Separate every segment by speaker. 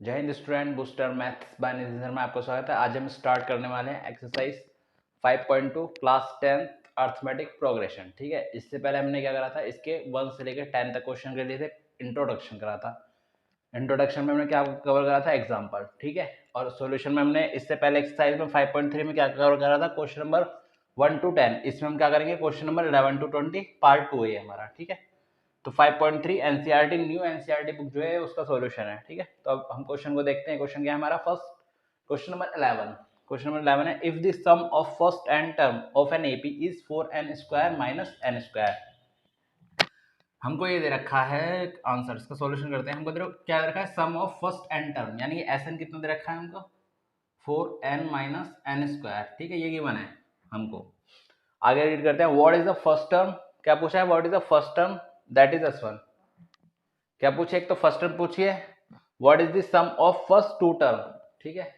Speaker 1: जय Hind student, booster maths by Nidhi sir में आपको स्वागत है। आज हम स्टार्ट करने वाले हैं एक्सरसाइज 5.2 क्लास 10 अर्थमेटिक प्रोग्रेशन। ठीक है, इससे पहले हमने क्या करा था, इसके 1 से लेकर 10 तक क्वेश्चन कर लिए थे। इंट्रोडक्शन करा था। इंट्रोडक्शन में हमने क्या कवर करा था, एग्जाम्पल। ठीक है, और सॉल्यूशन में हमने इससे पहले एक्सरसाइज में 5.3 में क्या कवर करा था, क्वेश्चन नंबर 1 to 10। इसमें हम क्या करेंगे, क्वेश्चन नंबर 11 to 20 पार्ट 2 है हमारा। ठीक है, तो 5.3 एनसीईआरटी न्यू एनसीईआरटी बुक जो है उसका सॉल्यूशन है। ठीक है, तो अब हम क्वेश्चन को देखते हैं। क्वेश्चन क्या है हमारा, first question number 11। Question number 11 है, if the sum of first n term of an AP is 4n square minus n square. हमको ये दे रखा है आंसर, इसका सॉल्यूशन करते हैं। हमको क्या दे रखा है, sum of first n term, यानी कि एस एन कितना दे रखा है हमको, 4n माइनस n स्क्वायर। ठीक है, ये गिवन है हमको। आगे रीड करते हैं, what is the first term. क्या पूछा है, what is the first term that is s1। क्या पूछे, एक तो फर्स्ट टर्म पूछिए, what is the sum of first two term. ठीक है,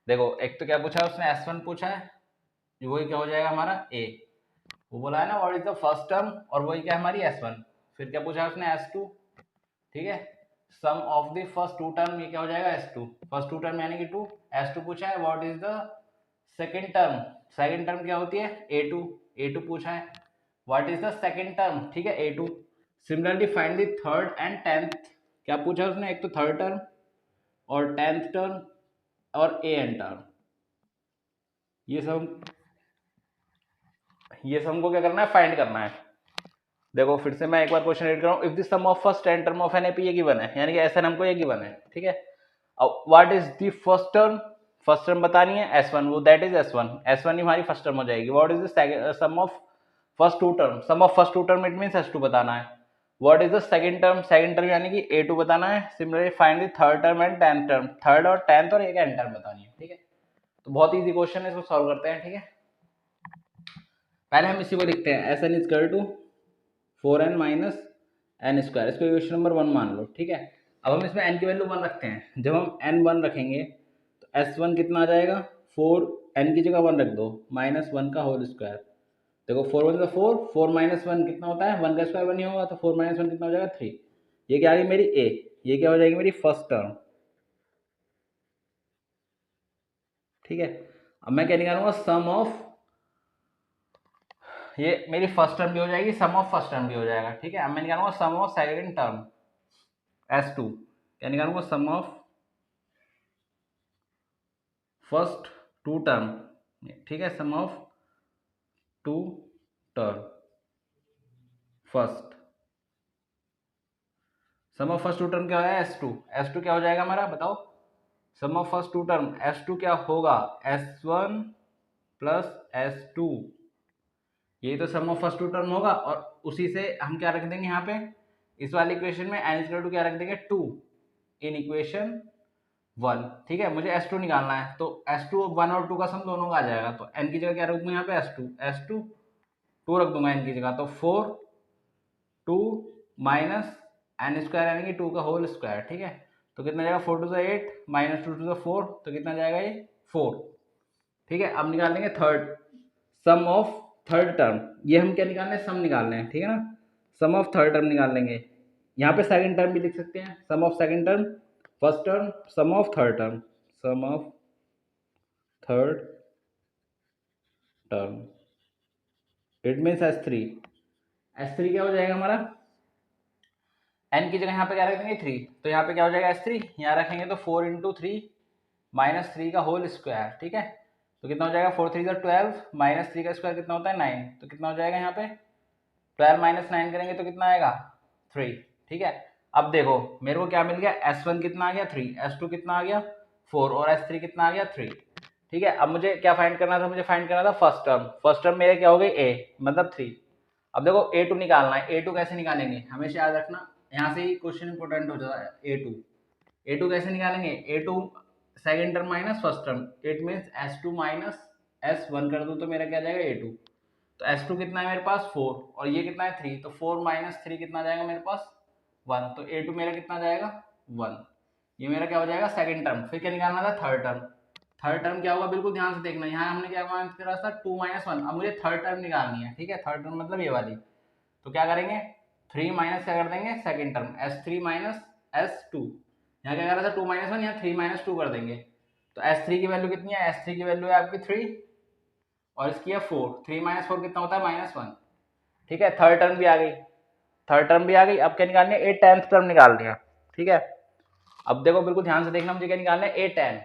Speaker 1: देखो एक तो क्या पूछा है उसने, S1 पूछा है, वही क्या हो जाएगा हमारा A। वो बोला है ना what is the first term, और वही क्या हमारी S1। फिर क्या पूछा है उसने, S2। ठीक है, sum of the first two term, ये क्या हो जाएगा S2। फर्स्ट टू टर्म यानी कि 2। S2 पूछा है, what is the second term. Second term क्या होती है, A2। A2 पूछा है, what is the second term. ठीक है, A2। Similarly find the third and tenth. क्या पूछा उसने, एक तो थर्ड टर्म और टेंथ टर्म और ए एन टर्म। ये सब हमको क्या करना है, फाइंड करना है। देखो फिर से मैं एक बार क्वेश्चन रीड कर रहा हूँ, if the sum of first ten term of an AP, ये गिवन है, यानी कि ऐसा हमको ये गिवन है। ठीक है, अब what is the first term, first term बतानी है S1, वो दैट इज S1। S1 ही हमारी फर्स्ट टर्म हो जाएगी। What is the sum of first two term, sum of first two term it means S2 बताना है। What is the second term, second term यानी कि A2 बताना है। Similarly find the third term and tenth term, third और tenth और एक and term बतानी है। ठीक है, तो बहुत इजी क्वेश्चन है, इसको सॉल्व करते हैं। ठीक है, पहले हम इसी को लिखते हैं, S n is equal to 4n minus n square. इसको इक्वेशन नंबर 1 मान लो। ठीक है, अब हम इसमें n की वैल्यू 1 रखते हैं। जब हम n 1 रखेंगे तो S1 कितना आ जाएगा, 4, n की जगह 1 रख दो, माइनस 1 का होल स्क्वायर। देखो 4 1 का 4, 4 माइनस 1 कितना होता है, 1 का स्क्वायर 1 ही होगा, तो 4 माइनस 1 कितना हो जाएगा, 3। ये क्या आ गई मेरी a, ये क्या हो जाएगी मेरी फर्स्ट टर्म। ठीक है, अब मैं क्या निकालूंगा, सम ऑफ, ये मेरी फर्स्ट टर्म भी हो जाएगी, सम ऑफ फर्स्ट टर्म भी हो जाएगा। ठीक है, अब मैं निकालूंगा sum of second term S2। क्या निकालूंगा, sum of first two term. ठीक है, sum of two term first, sum of first two term क्या है, S2। S2 क्या हो जाएगा हमारा, बताओ। Sum of first two term S2 क्या होगा, S1 प्लस S2। यही तो sum of first two term होगा, और उसी से हम क्या रख देंगे यहाँ पे, इस वाली इक्वेशन में n इक्वल टू क्या रख देंगे, 2 इन इक्वेशन 1। ठीक है, मुझे S2 निकालना है, तो S2 1 और 2 का सम दोनों का आ जाएगा, तो n की जगह क्या रखूंगा यहाँ पे, S2 2 रख दूंगा n की जगह, तो 4 2 माइनस एन स्क्वायर यानी कि 2 का होल स्क्वायर। ठीक है, तो कितना जाएगा, 4 टू 8 माइनस 2 टू 4, तो कितना जाएगा ये 4। ठीक है, अब निकाल लेंगे third, sum of third term. ये हम क्या निकालने हैं, सम निकालने हैं। ठीक है ना, सम ऑफ थर्ड टर्म निकाल लेंगे। यहाँ पे सेकंड टर्म भी लिख सकते हैं, sum of second term, first term, sum of third term, sum of third term it means S3। S3 क्या हो जाएगा हमारा, n की जगह यहाँ पे क्या रख देंगे 3, तो यहाँ पे क्या हो जाएगा S3, यहाँ रखेंगे तो 4 इंटू 3 माइनस 3 का होल स्क्वायर। ठीक है, तो कितना हो जाएगा, 4 3 12 माइनस 3 का स्क्वायर कितना होता है 9, तो कितना हो जाएगा यहाँ पे 12 माइनस 9 करेंगे तो कितना आएगा 3। ठीक है, अब देखो मेरे को क्या मिल गया, S1 कितना आ गया 3, S2 कितना आ गया 4 और S3 कितना आ गया 3। ठीक है, अब मुझे क्या फाइंड करना था, मुझे फाइंड करना था फर्स्ट टर्म। फर्स्ट टर्म मेरे क्या हो गई A, मतलब 3। अब देखो A2 निकालना है, A2 कैसे निकालेंगे, हमेशा याद रखना, यहाँ से ही क्वेश्चन इंपोर्टेंट हो जाता है। A2 कैसे निकालेंगे, A2 second term minus first term, it means S2 minus S1 कर दो तो मेरा क्या जाएगा A2। तो S2 कितना है मेरे पास 4, और ये कितना है 3, तो 4 माइनस 3 कितना जाएगा मेरे पास 1, तो A2 मेरा कितना जाएगा 1। ये मेरा क्या हो जाएगा सेकंड टर्म। फिर क्या निकालना था, थर्ड टर्म। थर्ड टर्म क्या होगा, बिल्कुल ध्यान से देखना, यहाँ हमने क्या करा था 2 माइनस 1, अब मुझे थर्ड टर्म निकालनी है। ठीक है, थर्ड टर्म मतलब ये वाली, तो क्या करेंगे 3 माइनस क्या कर देंगे second term, S3 minus S2, यहाँ क्या कर रहा था 2 - 1, यहाँ 3 - 2 कर देंगे। तो S3 की वैल्यू कितनी है, S3 की वैल्यू है आपकी 3 और इसकी है 4। 3 - 4 कितना होता है -1। ठीक है, थर्ड टर्म भी आ गई, थर्ड टर्म भी आ गई। अब क्या निकालनी है, ए टेंथ टर्म निकाल दिया। ठीक है, अब देखो बिल्कुल ध्यान से देखना, मुझे क्या निकालना है, ए टेन।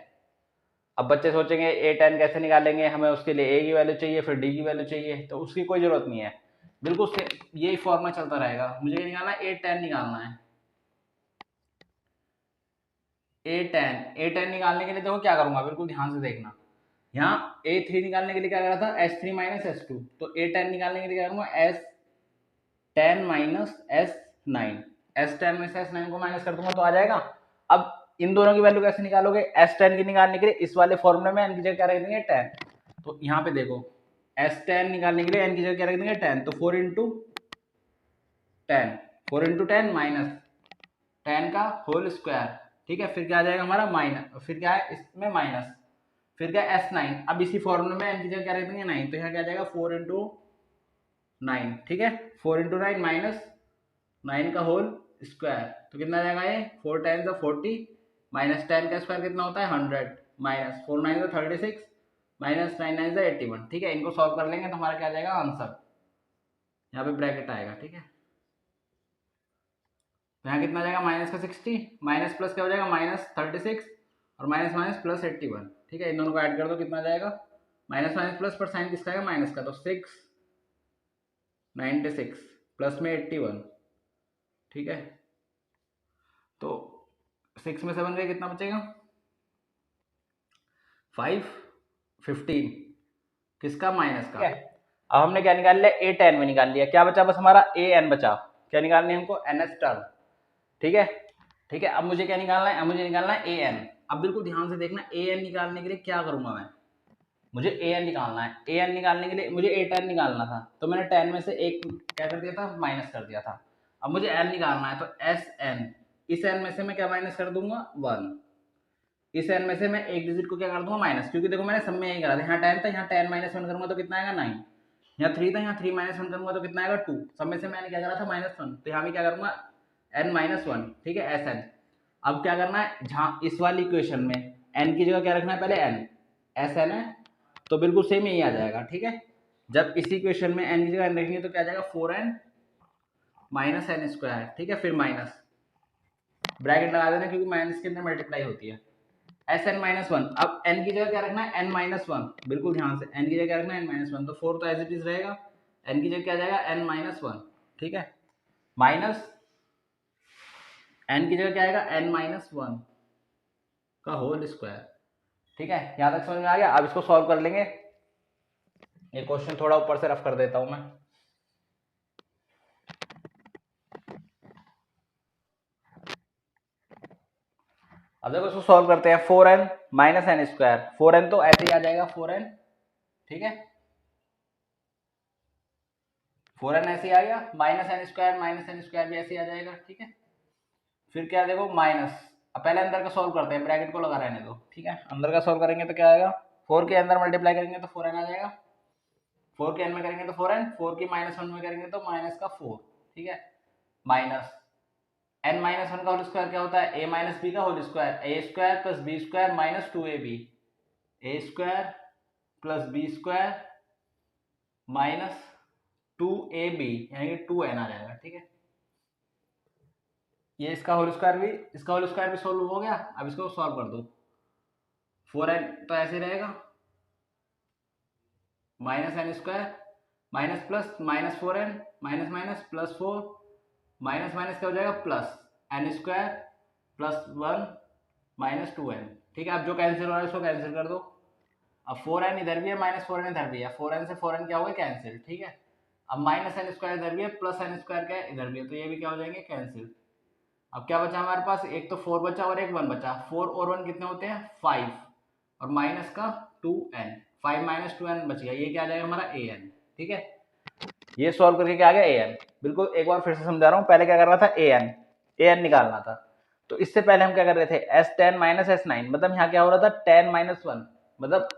Speaker 1: अब बच्चे सोचेंगे ए टेन कैसे निकालेंगे, हमें उसके लिए ए की वैल्यू चाहिए फिर डी की वैल्यू चाहिए, तो उसकी कोई जरूरत नहीं है, बिल्कुल यही फॉर्मूला चलता रहेगा। मुझे क्या निकालना है, ए टेन निकालना है। ए टेन निकालने के लिए देखो क्या करूंगा, बिल्कुल ध्यान से देखना। यहाँ ए थ्री निकालने के लिए क्या करा था, S three minus S two, तो ए टेन निकालने के लिए क्या करूंगा, S ten minus S nine. S ten में से एस नाइन को माइनस कर दूंगा तो आ जाएगा। अब इन दोनों की वैल्यू कैसे निकालोगे, एस टेन की निकालने के लिए इस वाले फॉर्मूले में एन की जगह क्या रख देंगे, टेन। तो यहाँ पे देखो एस टेन निकालने के लिए एन की जगह क्या रख देंगे, टेन। तो 4 into ten, 4 into ten minus 10 का होल स्क्वायर। ठीक है, फिर क्या आ जाएगा हमारा माइनस, फिर क्या है इसमें माइनस, फिर क्या एस नाइन। अब इसी फॉर्मूले में एन की जगह क्या रख देंगे, 9। तो यहाँ क्या आ जाएगा 4 इंटू 9। ठीक है, 4 इंटू 9 माइनस 9 का होल स्क्वायर। तो कितना आ जाएगा ये, 4 10 से 40 माइनस 10 का स्क्वायर कितना होता है 100 माइनस 4 9 से 36 माइनस 9 9 से 81। ठीक है, इनको सॉल्व कर लेंगे तो हमारा क्या आ जाएगा आंसर, यहाँ पे ब्रैकेट आएगा। ठीक है, तो यहाँ कितना आ जाएगा माइनस का 60 माइनस प्लस क्या हो जाएगा माइनस 36 और माइनस माइनस प्लस 81। ठीक है, इन दोनों को ऐड कर दो, कितना आ जाएगा माइनस माइनस प्लस, पर साइन किसका है माइनस का, तो 696 प्लस में 81। ठीक है, तो 6 में 7 गए, कितना बचेगा 5 15, किसका माइनस का। अब हमने क्या निकाल लिया, ए टेन में निकाल लिया, क्या बचा बस हमारा ए एन बचा। क्या निकालनी है हमको, एन एस टर्म। ठीक है, ठीक है, अब मुझे क्या निकालना है, अब मुझे निकालना है ए एन। अब बिल्कुल ध्यान से देखना, ए एन निकालने के लिए क्या करूंगा मैं, मुझे ए एन निकालना है। ए एन निकालने के लिए मुझे ए टेन निकालना था, तो मैंने 10 में से एक क्या कर दिया था, माइनस कर दिया था। अब मुझे एन निकालना है, तो एस एन, इस एन में से मैं क्या माइनस कर दूंगा 1, इस एन में से मैं एक डिजिट को क्या कर दूंगा माइनस, क्योंकि देखो मैंने सब में यही करा था, यहाँ 10 था, यहाँ 10 माइनस 1 करूंगा तो कितना आएगा 9, यहाँ 3 था, यहाँ 3 माइनस 1 करूंगा तो कितना आएगा 2, सब में से मैंने क्या करा था -1, तो यहाँ भी क्या करूंगा n माइनस 1। ठीक है, एस एन। अब क्या करना है, जहाँ इस वाली इक्वेशन में n की जगह क्या रखना है, पहले n, एस एन है, तो बिल्कुल सेम यही आ जाएगा। ठीक है, जब इसी इक्वेशन में n की जगह n रखेंगे तो क्या आ जाएगा 4n माइनस एन स्क्वायर। ठीक है, फिर माइनस ब्रैकेट लगा देना, क्योंकि माइनस के अंदर मल्टीप्लाई होती है, एस एन माइनस 1। अब n की जगह क्या रखना है, n माइनस 1, बिल्कुल ध्यान से n की जगह क्या रखना है n माइनस 1, तो 4 तो एज इट इज रहेगा, n की जगह क्या आ जाएगा n माइनस 1। ठीक है, माइनस n की जगह क्या आएगा n माइनस 1 का होल स्क्वायर। ठीक है, यहां तक समझ में आ गया। अब इसको सॉल्व कर लेंगे, ये क्वेश्चन थोड़ा ऊपर से रफ कर देता हूं मैं। अब देखो इसको सॉल्व करते हैं, 4n minus n square, 4n तो ऐसे ही आ जाएगा 4n। ठीक है, 4n ऐसे ही आ गया, माइनस एन स्क्वायर भी ऐसे ही आ जाएगा। ठीक है, फिर क्या देखो माइनस, अब पहले अंदर का सॉल्व करते हैं, ब्रैकेट को लगा रहने दो। ठीक है, अंदर का सॉल्व करेंगे तो क्या आएगा, 4 के अंदर मल्टीप्लाई करेंगे तो 4n आ जाएगा, 4 के n में करेंगे तो 4n, 4 की माइनस 1 में करेंगे तो माइनस का 4। ठीक है, माइनस n माइनस 1 का होल स्क्वायर क्या होता है, a माइनस बी का whole square, a square plus b square minus 2ab, a square plus b square minus 2ab, यानी कि 2n आ जाएगा। ठीक है, ये इसका होल स्क्वायर भी सोल्व हो गया। अब इसको सॉल्व कर दो, 4n तो ऐसे रहेगा, minus n square minus plus minus 4n minus minus plus 4 minus minus क्या हो जाएगा plus n square plus 1 minus 2n। ठीक है, अब जो कैंसिल हो रहा है उसको कैंसिल कर दो। अब 4n इधर भी है, माइनस 4n इधर भी है, 4n से 4n क्या हो गया कैंसिल। ठीक है, अब माइनस एन स्क्वायर इधर भी है, प्लस एन स्क्वायर क्या है इधर भी है, तो ये भी क्या हो जाएंगे कैंसिल। अब क्या बचा हमारे पास, एक तो 4 बचा और एक 1 बचा, 4 और 1 कितने होते हैं 5, और माइनस का 2n, 5 माइनस 2n बच गया, ये क्या आ जाएगा हमारा an। ठीक है, ये सॉल्व करके क्या आ गया an। बिल्कुल एक बार फिर से समझा रहा हूँ, पहले क्या करना था an निकालना था, तो इससे पहले हम क्या कर रहे थे s10 माइनस s9, मतलब यहाँ क्या हो रहा था 10 माइनस 1, मतलब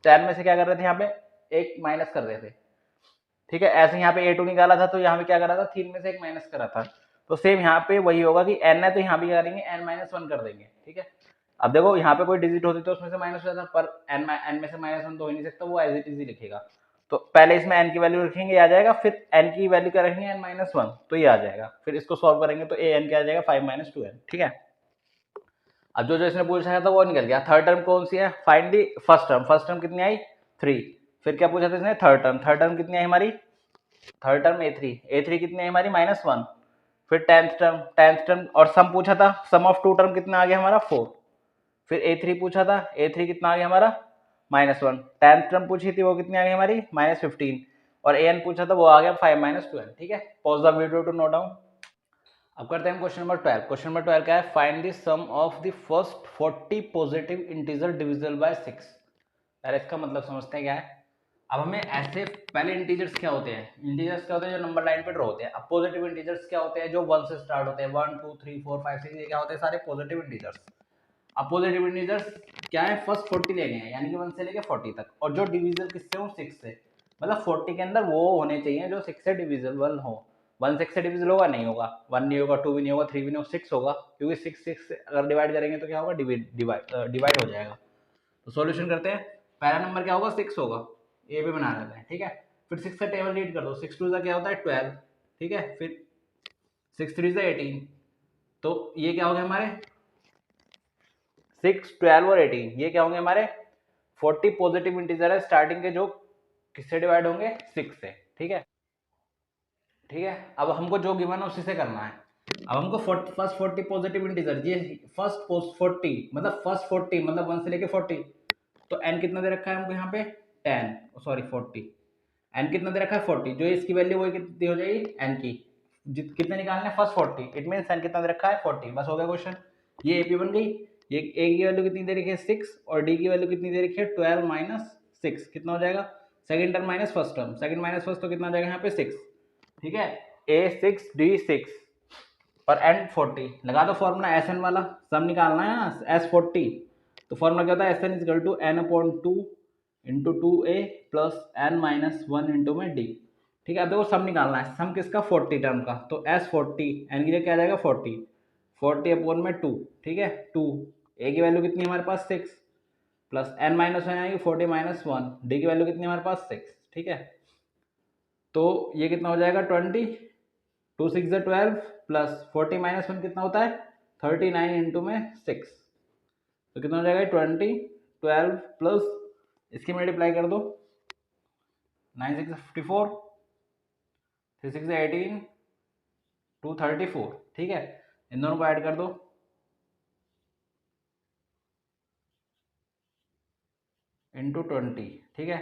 Speaker 1: 10 में से क्या कर रहे थे यहाँ पे एक माइनस कर रहे थे। ठीक है, ऐसे यहाँ पे a2 निकाला था, तो यहाँ पे क्या करा था 3 में से एक माइनस करा था, तो सेम यहाँ पे वही होगा कि n है तो यहाँ भी क्या करेंगे n-1 कर देंगे, ठीक है। अब देखो यहाँ पे कोई डिजिट होती तो उसमें से माइनस हो जाता, पर n में से -1 तो हो ही नहीं सकता, वो एज इट इज ही लिखेगा। तो पहले इसमें n की वैल्यू रखेंगे, ये आ जाएगा, फिर n की वैल्यू क्या रखेंगे n-1, तो ये आ जाएगा, फिर इसको सॉल्व करेंगे तो an क्या आ जाएगा 5 - 2n, ठीक है। अब जो जो इसने पूछा था वो निकल गया। थर्ड टर्म कौन सी है, फाइंड दी फर्स्ट टर्म कितनी आई 3। फिर क्या पूछा था इसने, थर्ड टर्म कितनी आई हमारी, थर्ड टर्म a3 कितनी आई हमारी -1। फिर टेंथ टर्म और सम पूछा था, सम ऑफ टू टर्म कितना आ गया हमारा 4। फिर a3 पूछा था, a3 कितना आ गया हमारा -1। टेंथ टर्म पूछी थी वो कितनी आ गई हमारी -15, और an पूछा था वो आ गया 5 - 2n, ठीक है। Pause the video to note down. अब करते हैं क्वेश्चन नंबर 12। क्वेश्चन नंबर 12 क्या है, find the sum of the first 40 positive integer divisible by 6। यार इसका मतलब समझते हैं क्या है। अब हमें ऐसे पहले इंटीजर्स क्या होते हैं, इंटीजर्स क्या होते हैं जो नंबर लाइन पे ड्रॉ होते हैं। अब पॉजिटिव इंटीजर्स क्या होते हैं, जो 1 से स्टार्ट होते हैं, 1 2 3 4 5 6, ये क्या होते हैं सारे पॉजिटिव इंटीजर्स। अब पॉजिटिव इंटीजर्स क्या है, फर्स्ट 40 लेने हैं, यानी कि 1 से लेके 40 तक, और जो डिविजिबल किससे हो 6 से, मतलब 40 के अंदर वो होने चाहिए जो 6 से डिविजिबल हो। 1 6 से डिविजिबल होगा नहीं होगा, 1 नहीं होगा, 2 भी नहीं होगा, 3 भी नहीं होगा, 6 होगा, क्योंकि 6 से अगर डिवाइड करेंगे तो क्या होगा, डिवाइड हो जाएगा। तो सॉल्यूशन करते हैं। पहला नंबर क्या होगा 6 होगा, ए पे बना लेते हैं, ठीक है। फिर 6 का टेबल रीड कर दो, 6 2 क्या होता है 12, ठीक है। फिर 6 3 18, तो ये क्या हो गया हमारे 6 12 और 18, ये क्या होंगे हमारे 40 पॉजिटिव इंटीजर है स्टार्टिंग के, जो किससे डिवाइड होंगे 6 से, ठीक है। ठीक है, अब हमको जो गिवन है उसी से करना है। अब हमको फर्स्ट 40 पॉजिटिव इंटीजर, ये फर्स्ट 40 मतलब फर्स्ट 40 मतलब 1 से लेके 40, तो n कितना दे रखा है हमको यहाँ पे 10 सॉरी 40, n कितना दे रखा है 40, जो इसकी वैल्यू वही कितनी हो जाएगी n की, कितने निकालना है फर्स्ट 40, इट मीन n कितना दे रखा है 40, बस हो गया क्वेश्चन। ये AP बन गई। ये a की वैल्यू कितनी दे रखी है 6, और d की वैल्यू कितनी दे रखी है 12 - 6, कितना हो जाएगा second term minus first term, second minus first तो कितना हो जाएगा यहाँ पे 6, ठीक है। A6 D6 और N40 लगा दो फॉर्मूला SN वाला, सम निकालना है ना S40, तो फॉर्मूला क्या होता है SN equal to N/2 into 2A plus N-1 into में D, ठीक है। अब देखो सम निकालना है, सम किसका 40 टर्म का, तो S40 N की जगह क्या आ जाएगा 40/2, ठीक है। 2 A की वैल्यू कितनी है हमारे पास 6, प्लस N-1 आएगी 40 - 1, D की वैल्यू कितनी है हमारे पास 6, ठीक है। तो ये कितना हो जाएगा 20, 2 6 12 प्लस 40 - 1 कितना होता है 39 इंटू में 6, तो कितना हो जाएगा 20 12 प्लस इसकी मल्टीप्लाई कर दो, 9 6 54, 3 6 18, 234, ठीक है। इन दोनों को ऐड कर दो, इंटू 20, ठीक है।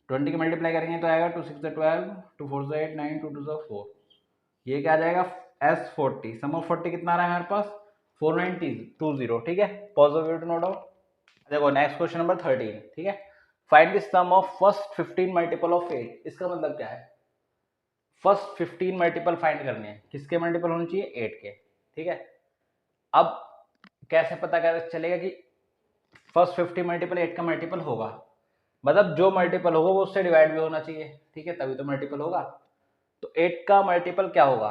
Speaker 1: 20 की मल्टीप्लाई करेंगे तो आएगा 2 6 12, 2 4 8 9, 2 2 4, ये क्या आ जाएगा S40, सम ऑफ 40 कितना आ रहा है हमारे पास 4920, ठीक है। Positive note out. देखो नेक्स्ट क्वेश्चन नंबर 13, ठीक है। Find the sum of first 15 multiple of 8। इसका मतलब क्या है, फर्स्ट 15 मल्टीपल फाइंड करने हैं, किसके मल्टीपल होने चाहिए 8 के, ठीक है। अब कैसे पता कर चलेगा कि फर्स्ट 50 मल्टीपल 8 का मल्टीपल होगा, मतलब जो मल्टीपल होगा वो उससे डिवाइड भी होना चाहिए, ठीक है, तभी तो मल्टीपल होगा। तो 8 का मल्टीपल क्या होगा,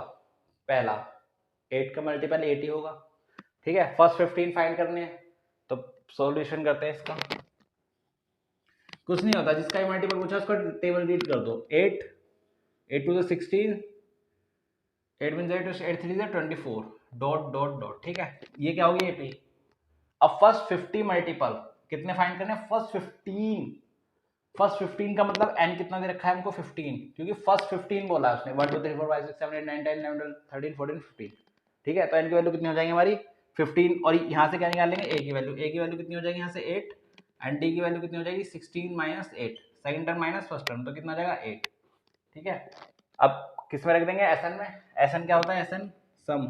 Speaker 1: पहला 8 का मल्टीपल 8 ही होगा, ठीक है। फर्स्ट 15 फाइंड करने हैं, तो सॉल्यूशन करते हैं इसका। कुछ नहीं होता, जिसका भी मल्टीपल पूछा उसका टेबल रीड कर दो, 8 8 2 16, 8 मीन 8 8 3 24 डॉट डॉट डॉट, ठीक है। ये क्या होगी 8। अब फर्स्ट 50 मल्टीपल कितने फाइंड करने हैं, फर्स्ट 15 का मतलब n कितना दे रखा है हमको 15, क्योंकि फर्स्ट 15 बोला है उसने, 1 2 3 4 5 6 7 8 9 10 11 12 13 14 15, ठीक है। तो n की वैल्यू कितनी हो जाएगी हमारी 15, और यहाँ से क्या निकालेंगे a की वैल्यू कितनी हो जाएगी यहाँ से 8, एंड d की वैल्यू कितनी हो जाएगी 16 - 8, second term minus first term, तो कितना हो जाएगा 8, ठीक है। अब किस में रख देंगे SN में, SN क्या होता है SN sum,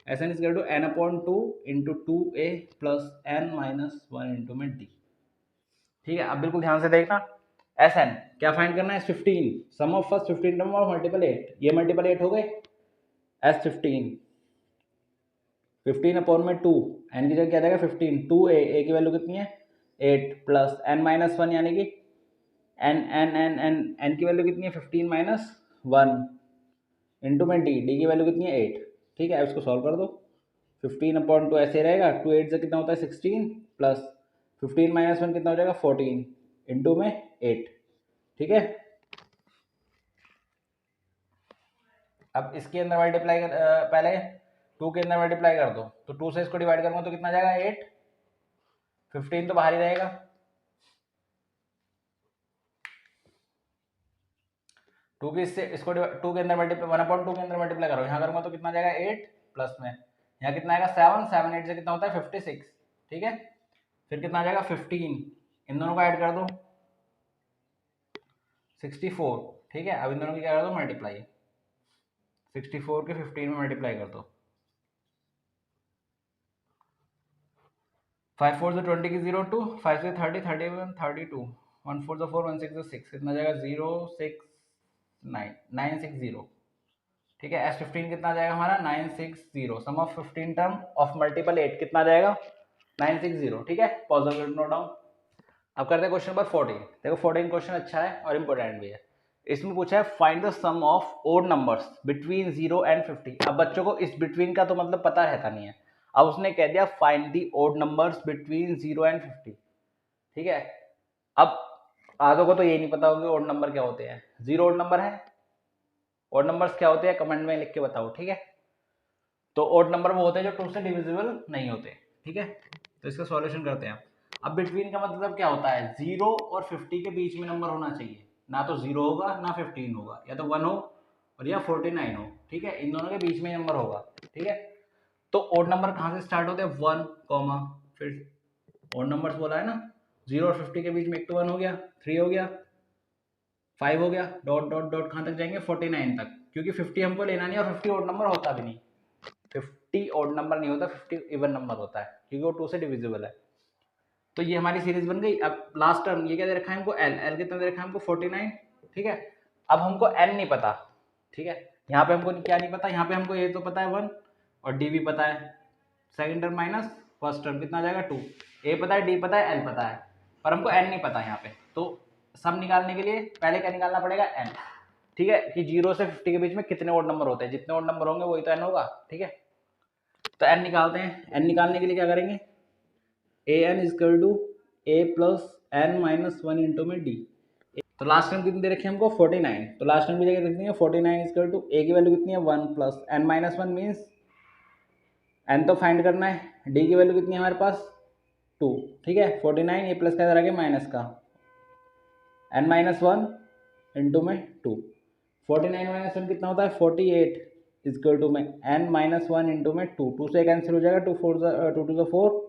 Speaker 1: SN is equal to N/2 into 2A plus N-1 into में D, ठीक है। अब बिल्कुल ध्यान से देखना, SN क्या फाइंड करना है 15, sum of first 15 term of multiple 8, ये मल्टीपल 8 हो गए, S15 15 अपॉन में 2, n की जगह क्या जाएगा 15, 2A A की वैल्यू कितनी है 8 प्लस N-1 यानी कि n की वैल्यू कितनी है 15 - 1 इंटू में D की वैल्यू कितनी है 8, ठीक है, अब इसको सॉल्व कर दो। 15/2 ऐसे रहेगा, 2 8 से कितना होता है 16 प्लस 15 माइनस 1 कितना हो जाएगा 14 इंटू में 8। ठीक है, अब इसके अंदर मल्टीप्लाई कर पहले 2 के अंदर मल्टीप्लाई कर दो, तो 2 से इसको डिवाइड करूंगा तो कितना जाएगा 8, 15 तो बाहर ही रहेगा, 2 के इससे इसको 2 के अंदर मल्टीप्लाई 1/2 के अंदर मल्टीप्लाई करो, यहाँ करूंगा तो कितना जाएगा 8 प्लस में यहाँ कितना आएगा 7, 7 8 से कितना होता है 56। ठीक है, फिर कितना आ जाएगा 15, इन दोनों को ऐड कर दो 64। ठीक है, अब इन दोनों की क्या कर दो मल्टीप्लाई, 64 के 15 में मल्टीप्लाई कर दो, 5 4 से 20 की 0 2, 5 से 30 31 32, 1 4 से 4 1 6 से 6 कितना जाएगा 0 6 9 960। ठीक है, S15 कितना आ जाएगा हमारा 960, सम ऑफ 15 टर्म ऑफ मल्टीपल 8 कितना आ जाएगा 960। ठीक है, पॉजिटिव नोट डाउन। अब करते हैं क्वेश्चन नंबर 14। देखो 14 क्वेश्चन अच्छा है और इंपॉर्टेंट भी है। इसमें पूछा है find the sum of odd numbers between 0 and 50। अब बच्चों को इस बिटवीन का तो मतलब पता रहता नहीं है, अब उसने कह दिया find the odd numbers between 0 and 50। ठीक है, अब आधों को तो ये नहीं पता होगा ओड नंबर क्या होते हैं। 0 ओड नंबर है, ओड नंबर्स क्या होते हैं कमेंट में लिख के बताओ। ठीक है, तो ओड नंबर वो होते हैं जो 2 से डिविजिबल नहीं होते। ठीक है, तो इसका सॉल्यूशन करते हैं। अब बिटवीन का मतलब क्या होता है 0 और 50 के बीच में नंबर होना चाहिए, ना तो 0 होगा ना 15 होगा, या तो 1 हो और या 49 हो। ठीक है, इन दोनों के बीच में नंबर होगा। ठीक है, तो ओड नंबर कहाँ से स्टार्ट होते हैं 1 कॉमा, फिर ओड नंबर्स बोला है ना 0 और 50 के बीच में एक तो 1 हो गया, 3 हो गया, 5 हो गया, डॉट डॉट डॉट कहाँ तक जाएंगे 49 तक, क्योंकि 50 हमको लेना नहीं और 50 ओड नंबर होता भी नहीं, 50 ओड नंबर नहीं होता, 50 इवन नंबर होता है क्योंकि वो 2 से डिविजिबल है। तो ये हमारी सीरीज बन गई। अब लास्ट टर्म ये क्या दे रखा है हमको एल, एल कितना दे रखा है हमको 49। ठीक है, अब हमको एन नहीं पता। ठीक है, यहाँ पे हमको क्या नहीं पता, यहाँ पे हमको ये तो पता है 1 और डी भी पता है, second term minus first term कितना जाएगा 2, ए पता है डी पता है एल पता है, पर हमको एन नहीं पता यहाँ पे। तो सम निकालने के लिए पहले क्या निकालना पड़ेगा एन। ठीक है, कि 0 से 50 के बीच में कितने ओड नंबर होते हैं, जितने ओड नंबर होंगे वही तो एन होगा। ठीक है, तो एन निकालते हैं। एन निकालने के लिए क्या करेंगे, a n is equal to a plus n minus 1 into में डी। तो लास्ट टाइम कितनी दे रखे हमको 49, तो लास्ट टाइम की जगह रख देंगे 49 इजकल टू ए की वैल्यू कितनी है 1 plus n minus 1 means n तो फाइंड करना है, डी की वैल्यू कितनी है हमारे पास 2। ठीक है, 49 ए प्लस का इधर आ गया माइनस का एन माइनस 1 इंटू में 2, 49 माइनस 1 कितना होता है 48 इजकल टू में एन माइनस 1 इंटू में 2, 2 से कैंसिल हो जाएगा 2 2 4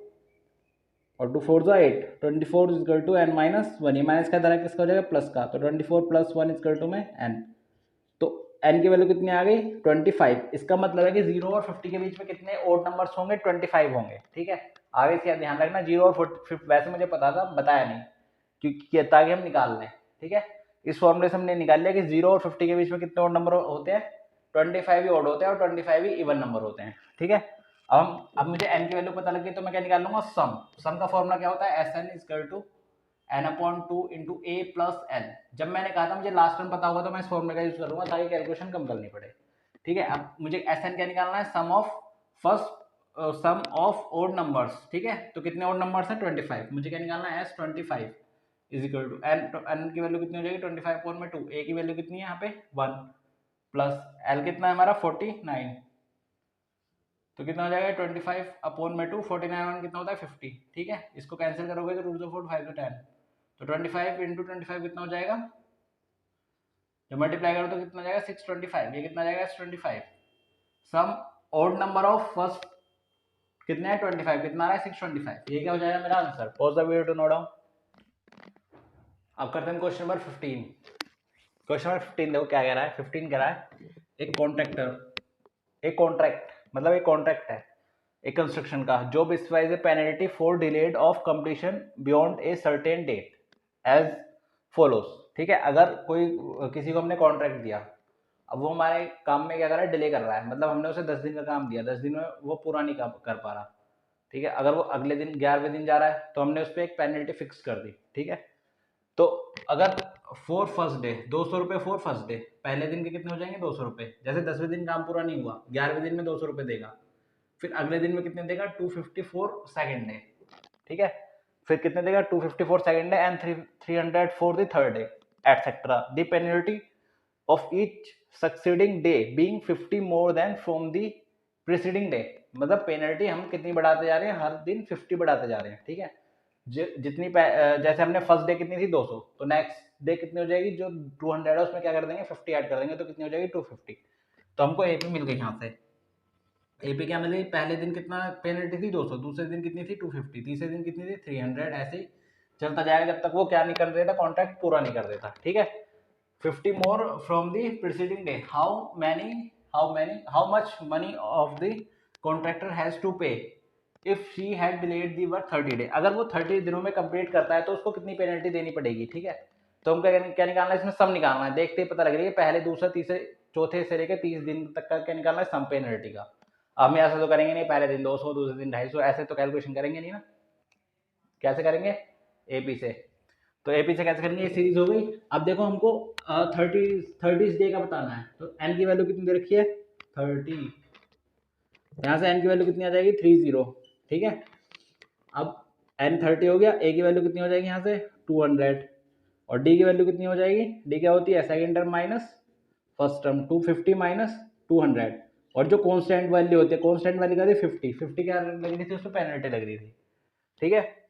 Speaker 1: और 2 4 8, 24 इजकल टू एन माइनस 1, ये माइनस का इधर किसका हो जाएगा प्लस का, तो 24 प्लस 1 इजकल टू में एन। तो एन की वैल्यू कितनी आ गई 25। इसका मतलब है कि 0 और 50 के बीच में कितने ओड नंबर्स होंगे 25 होंगे। ठीक है, आगे से ध्यान रखना 0 और 50 वैसे मुझे पता था बताया नहीं क्योंकि ताकि हम निकाल लें। ठीक है, इस फॉर्मूले से हमने निकाल लिया कि 0 और 50 के बीच में कितने ओड नंबर होते हैं 25 ही ओड होते हैं और 25 ही इवन नंबर होते हैं। ठीक है, अब मुझे n की वैल्यू पता लग गई तो मैं क्या निकाल लूंगा सम। सम का फॉर्मूला क्या होता है S n is equal to n upon 2 into a plus l. जब मैंने कहा था मुझे लास्ट टाइम पता होगा तो मैं इस फॉर्मूले का यूज करूंगा ताकि कैलकुलेशन कम करनी पड़े। ठीक है, अब मुझे एस एन क्या निकालना है sum of first sum of odd numbers. ठीक है, तो कितने ओड नंबर्स हैं 25, मुझे क्या निकालना है S 25 is equal to n की वैल्यू कितनी हो जाएगी 25 अपॉन में 2, ए की वैल्यू कितनी है यहाँ पे 1 प्लस एल कितना है हमारा 49, तो कितना हो जाएगा 25 अपॉन में 2, 49 कितना होता है 50। ठीक है, इसको कैंसिल करोगे तो रूट ऑफ 4 5 10, तो 25 इंटू 25 कितना हो जाएगा, जब मल्टीप्लाई करो तो कितना जाएगा 625, ये कितना जाएगा 25। सम ओड नंबर ऑफ फर्स्ट कितने है 25, कितना आ रहा है 625, ये क्या हो जाएगा मेरा answer. Pause the video to note down. अब करते हैं क्वेश्चन नंबर 15। क्वेश्चन नंबर 15 देखो क्या कह रहा है, 15 कह रहा है एक कॉन्ट्रैक्टर, एक कॉन्ट्रैक्ट मतलब एक कॉन्ट्रैक्ट है एक कंस्ट्रक्शन का, जो specifies a penalty for delayed of completion beyond a certain date as follows. ठीक है, अगर कोई किसी को हमने कॉन्ट्रैक्ट दिया, अब वो हमारे काम में क्या कर रहा है डिले कर रहा है, मतलब हमने उसे 10 दिन का काम दिया, 10 दिन में वो पूरा नहीं कर पा रहा। ठीक है, अगर वो अगले दिन 11वें दिन जा रहा है तो हमने उस पर एक पेनल्टी फिक्स कर दी। ठीक है, तो अगर फॉर फर्स्ट डे 200 रुपये फॉर फर्स्ट डे, पहले दिन के कितने हो जाएंगे 200 रुपये। जैसे 10वें दिन काम पूरा नहीं हुआ, 11वें दिन में 200 रुपये देगा, फिर अगले दिन में कितने देगा 254 सेकेंड डे, ठीक है। फिर कितने देगा 254 second day and 300 for the third day etcetera. The penalty of each succeeding day being 50 more than from the preceding day. मतलब पेनल्टी हम कितनी बढ़ाते जा रहे हैं, हर दिन 50 बढ़ाते जा रहे हैं, ठीक है। जितनी जैसे हमने फर्स्ट डे कितनी थी 200, तो नेक्स्ट डे कितनी हो जाएगी, जो 200 है उसमें क्या कर देंगे 50 ऐड कर देंगे, तो कितनी हो जाएगी 250। तो हमको एपी मिल गई यहाँ से। एपी क्या मिल गई, पहले दिन कितना पेनल्टी थी 200, दूसरे दिन कितनी थी 250, तीसरे दिन कितनी थी 300, ऐसे ही चलता जाएगा जब तक वो क्या नहीं कर देता, कॉन्ट्रैक्ट पूरा नहीं कर देता, ठीक है। 50 more from the preceding day. How much money of the contractor has to pay if she had delayed the work 30 day। अगर वो 30 दिनों में कंप्लीट करता है तो उसको कितनी पेनल्टी देनी पड़ेगी, ठीक है। तो हम क्या निकालना है, इसमें सम निकालना है। देखते ही पता लग रही है, पहले दूसरे तीसरे चौथे से लेकर 30 दिन तक का क्या निकालना है, सम पेनल्टी का। अब हम ऐसा तो करेंगे नहीं, पहले दिन 200 दूसरे दिन 250, ऐसे तो कैलकुलेशन करेंगे नहीं ना। कैसे करेंगे, एपी से। तो एपी से कैसे करेंगे, ये सीरीज हो गई। अब देखो हमको 30 डे का बताना है, तो एन की वैल्यू कितनी दे रखी है 30, यहाँ से एन की वैल्यू कितनी आ जाएगी 30, ठीक है। अब एन 30 हो गया, ए की वैल्यू कितनी हो जाएगी यहाँ से 200, और डी की वैल्यू कितनी हो जाएगी, डी क्या होती है second term minus first term, 250 minus 200, और जो कॉन्स्टेंट वैल्यू होती है, कॉन्स्टेंट वैल्यू क्या थी 50 क्या लग रही थी उसमें, पेनल्टी लग रही थी, ठीक है।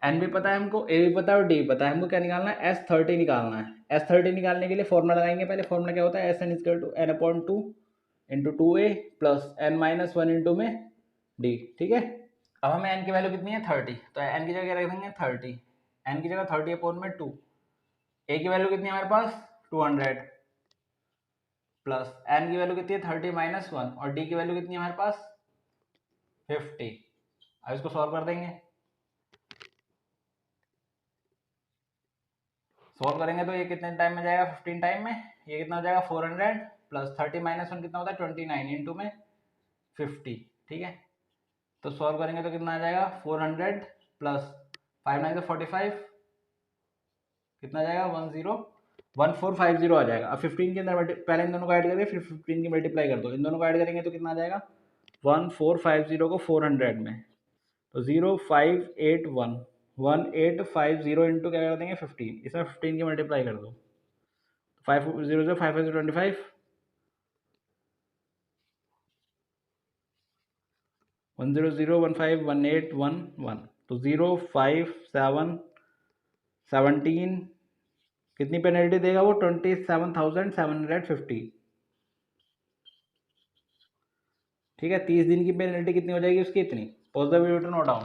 Speaker 1: एन भी पता है हमको, ए भी पता है और डी भी पता है हमको। क्या निकालना है, S30 निकालना है। S30 निकालने के लिए फॉर्मूला लगाएंगे। पहले फॉर्मूला क्या होता है, S n is equal to n upon 2 into 2a plus n minus 1 into में डी, ठीक है। अब हमें एन की वैल्यू कितनी है 30, तो एन की जगह रख देंगे 30, एन की जगह 30 अपॉन में 2, ए की वैल्यू कितनी है हमारे पास 200 प्लस एन की वैल्यू कितनी है 30 माइनस 1, और डी की वैल्यू कितनी है हमारे पास 50। अब इसको सॉल्व कर देंगे, सॉल्व करेंगे तो ये कितने टाइम में जाएगा 15 टाइम में, ये कितना हो जाएगा 400 प्लस 30 माइनस 1 कितना होता है 29 इंटू में 50, ठीक है। तो सॉल्व करेंगे तो कितना आ जाएगा 400 प्लस 5 9 45, कितना आ जाएगा 1450 आ जाएगा। अब 15 के अंदर पहले इन दोनों को ऐड करके फिर 15 की मल्टीप्लाई कर दो, इन दोनों को ऐड करेंगे तो कितना आ जाएगा 1450 को 400 में, तो 0581 1850 इंटू क्या कर देंगे 15, इसमें 15 की मल्टीप्लाई कर दो, 500 525 100151811, तो 05717 कितनी पेनल्टी देगा वो 27,750, ठीक है। 30 दिन की पेनल्टी कितनी हो जाएगी उसकी, इतनी। Pause the video to note down.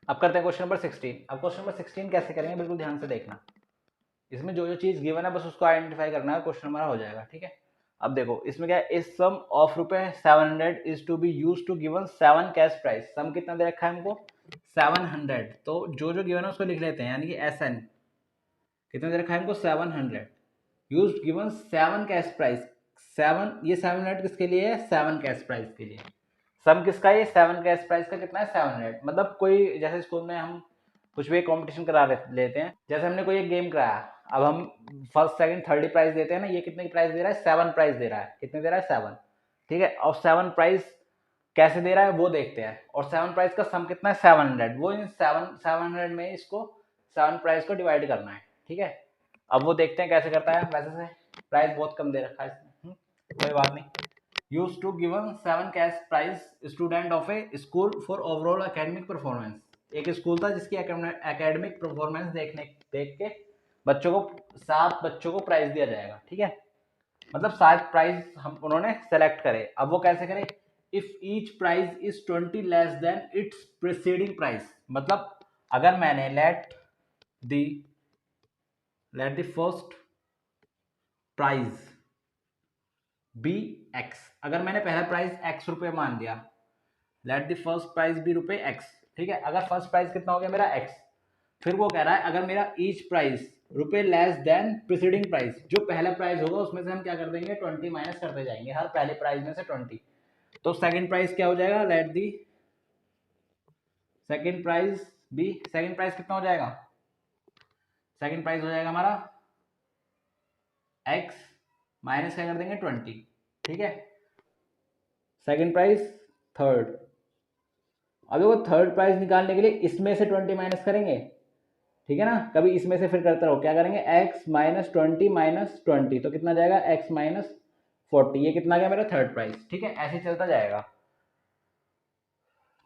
Speaker 1: अब करते हैं क्वेश्चन नंबर 16। अब क्वेश्चन नंबर 16 कैसे करेंगे, बिल्कुल ध्यान से देखना। इसमें जो जो चीज गिवन है बस उसको आइडेंटिफाई करना है, क्वेश्चन हमारा हो जाएगा, ठीक है। अब देखो इसमें क्या है, इस sum of ₹700 is to be use to given 7 cash prize. Sum कितना दे रखा है हमको 700, तो जो जो गिवन है उसको लिख लेते हैं, यानी कि एस एन कितना दे रखा है हमको 700 यूज गिवन 7 कैश प्राइस। 7, ये 700 किसके लिए है 7 कैश प्राइस के लिए। सम किसका है, 7 कैश प्राइस का कितना है 700। मतलब कोई जैसे स्कूल में हम कुछ भी कंपटीशन करा लेते हैं, जैसे हमने कोई एक गेम कराया, अब हम फर्स्ट सेकंड थर्ड प्राइज देते हैं ना, ये कितने की प्राइस दे रहा है 7 प्राइस दे रहा है, कितने दे रहा है 7, ठीक है। और 7 प्राइस कैसे दे रहा है वो देखते हैं, और 7 प्राइस का सम कितना है 700, वो इन 700 में इसको 7 प्राइस को डिवाइड करना है, ठीक है। अब वो देखते हैं कैसे करता है। वैसे से प्राइस बहुत कम दे रखा है इसमें, कोई बात नहीं। Use to given 7 cash price student of a school for overall academic performance. एक स्कूल था जिसकी एकेडमिक परफॉर्मेंस देख के बच्चों को 7 बच्चों को प्राइज दिया जाएगा, ठीक है। मतलब 7 प्राइज हम उन्होंने सेलेक्ट करे। अब वो कैसे करे, if each prize is 20 less than its preceding price. मतलब अगर मैंने let the first prize be x, अगर मैंने पहला प्राइस x रुपये मान दिया, let the first price be रुपये x, ठीक है। अगर फर्स्ट प्राइस कितना हो गया मेरा x, फिर वो कह रहा है अगर मेरा ईच प्राइस रुपये लेस देन प्रीसीडिंग प्राइस, जो पहला प्राइस होगा उसमें से हम क्या कर देंगे 20 माइनस करते जाएंगे, हर पहले प्राइस में से 20। तो सेकंड प्राइस क्या हो जाएगा, let the second price be, second price कितना हो जाएगा सेकंड प्राइस हो जाएगा हमारा x माइनस क्या कर देंगे 20, ठीक है। Second price, third. अब देखो थर्ड प्राइस निकालने के लिए इसमें से 20 माइनस करेंगे, ठीक है ना। कभी इसमें से फिर करते रहो, क्या करेंगे x माइनस 20 माइनस 20, तो कितना जाएगा x माइनस 40, ये कितना गया मेरा थर्ड प्राइस, ठीक है। ऐसे चलता जाएगा।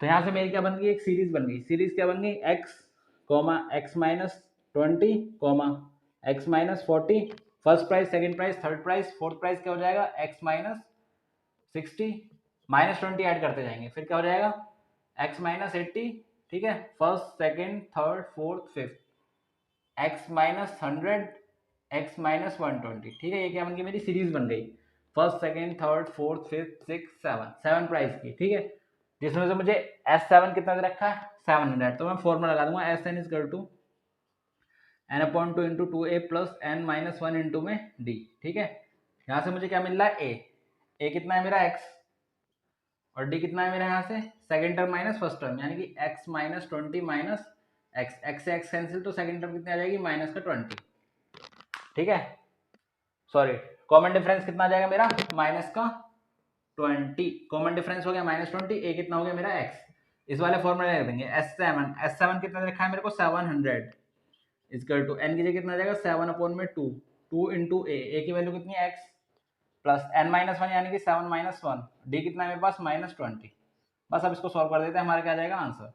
Speaker 1: तो यहाँ से मेरी क्या बन गई, एक सीरीज बन गई। सीरीज क्या बन गई, x minus 20 x minus 40, first price, second price, third price, fourth price क्या हो जाएगा x माइनस 60 माइनस 20 ऐड करते जाएंगे, फिर क्या हो जाएगा x माइनस 80, ठीक है। First, second, third, fourth, fifth, x minus 100, x minus 120, ठीक है। ये क्या बन गई, मेरी सीरीज बन गई। First, second, third, fourth, fifth, six, seven price की, ठीक है। जिसमें से मुझे S7 कितना दे रखा है 700, तो मैं फॉर्मूला लगा दूंगा SN is equal to n/2 into 2a plus n minus 1 into में d, ठीक है। यहाँ से मुझे क्या मिल रहा है a कितना है मेरा x और d कितना है मेरा यहाँ से second term minus first term, यानी कि x माइनस 20 माइनस x से x कैंसिल, तो सेकंड टर्म कितनी आ जाएगी माइनस का 20, ठीक है। सॉरी, कॉमन डिफरेंस कितना आ जाएगा मेरा माइनस का 20, कॉमन डिफरेंस हो गया माइनस 20, a कितना हो गया मेरा x। इस वाले फॉर्मूले रख देंगे S7 कितना रखा है मेरे को 700 इक्वल टू n की जगह कितना आ जाएगा 7 अपॉन में 2 इंटू a की वैल्यू कितनी है x प्लस n माइनस 1 यानी कि 7 माइनस 1, d कितना है मेरे पास माइनस 20। बस अब इसको सॉल्व कर देते हैं, हमारा क्या आ जाएगा आंसर।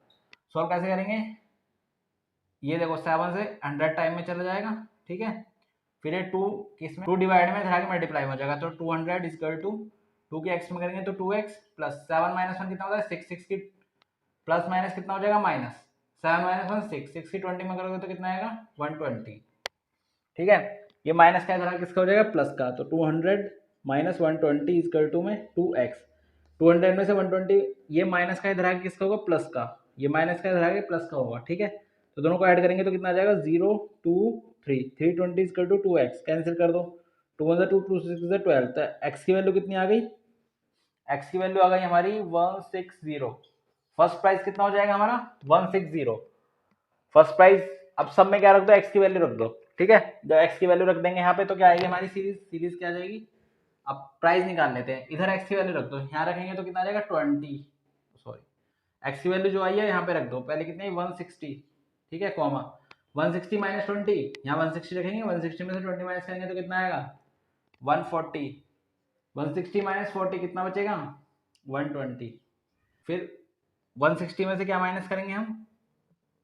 Speaker 1: सॉल्व कैसे करेंगे, ये देखो 7 से 100 टाइम में चला जाएगा, ठीक है। फिर ये 2 किसमें 2 डिवाइड में था कि मल्टीप्लाई हो जाएगा, तो 200 इक्वल टू 2 की x में करेंगे तो 2x प्लस 7 माइनस 1 कितना होता है 6, 6 की प्लस माइनस कितना हो जाएगा माइनस 7 माइनस 1 6, 6 की 20 में करोगे तो कितना आएगा 120, ठीक है। ये माइनस का इधर किसका हो जाएगा प्लस का, तो 200 माइनस 120 इक्वल टू में 2x, 200 में से 120, ये माइनस का इधर किसका होगा प्लस का, ये माइनस का इधर प्लस का होगा, ठीक है। तो दोनों को ऐड करेंगे तो कितना आ जाएगा 0 2 3 320 इक्वल टू 2x, कैंसिल कर दो, 2 1 2 2 6 12, तो x की वैल्यू कितनी आ गई, x की वैल्यू आ गई हमारी 160। फर्स्ट प्राइस कितना हो जाएगा हमारा 160 फर्स्ट प्राइस। अब सब में क्या रख दो x की वैल्यू रख दो, ठीक है। जब x की वैल्यू रख देंगे यहाँ पे तो क्या आएगी हमारी सीरीज क्या आ जाएगी। अब प्राइस निकाल लेते हैं, इधर x की वैल्यू रख दो, यहाँ रखेंगे तो कितना आ जाएगा 20, सॉरी x की वैल्यू जो आई है यहाँ पे रख दो, पहले कितनी 160, ठीक है, कॉमा 160 माइनस 20, यहाँ 160 रखेंगे, 160 में से 20 माइनस करेंगे तो कितना आएगा 140, 160 माइनस 40 कितना बचेगा 120, फिर 160 में से क्या माइनस करेंगे हम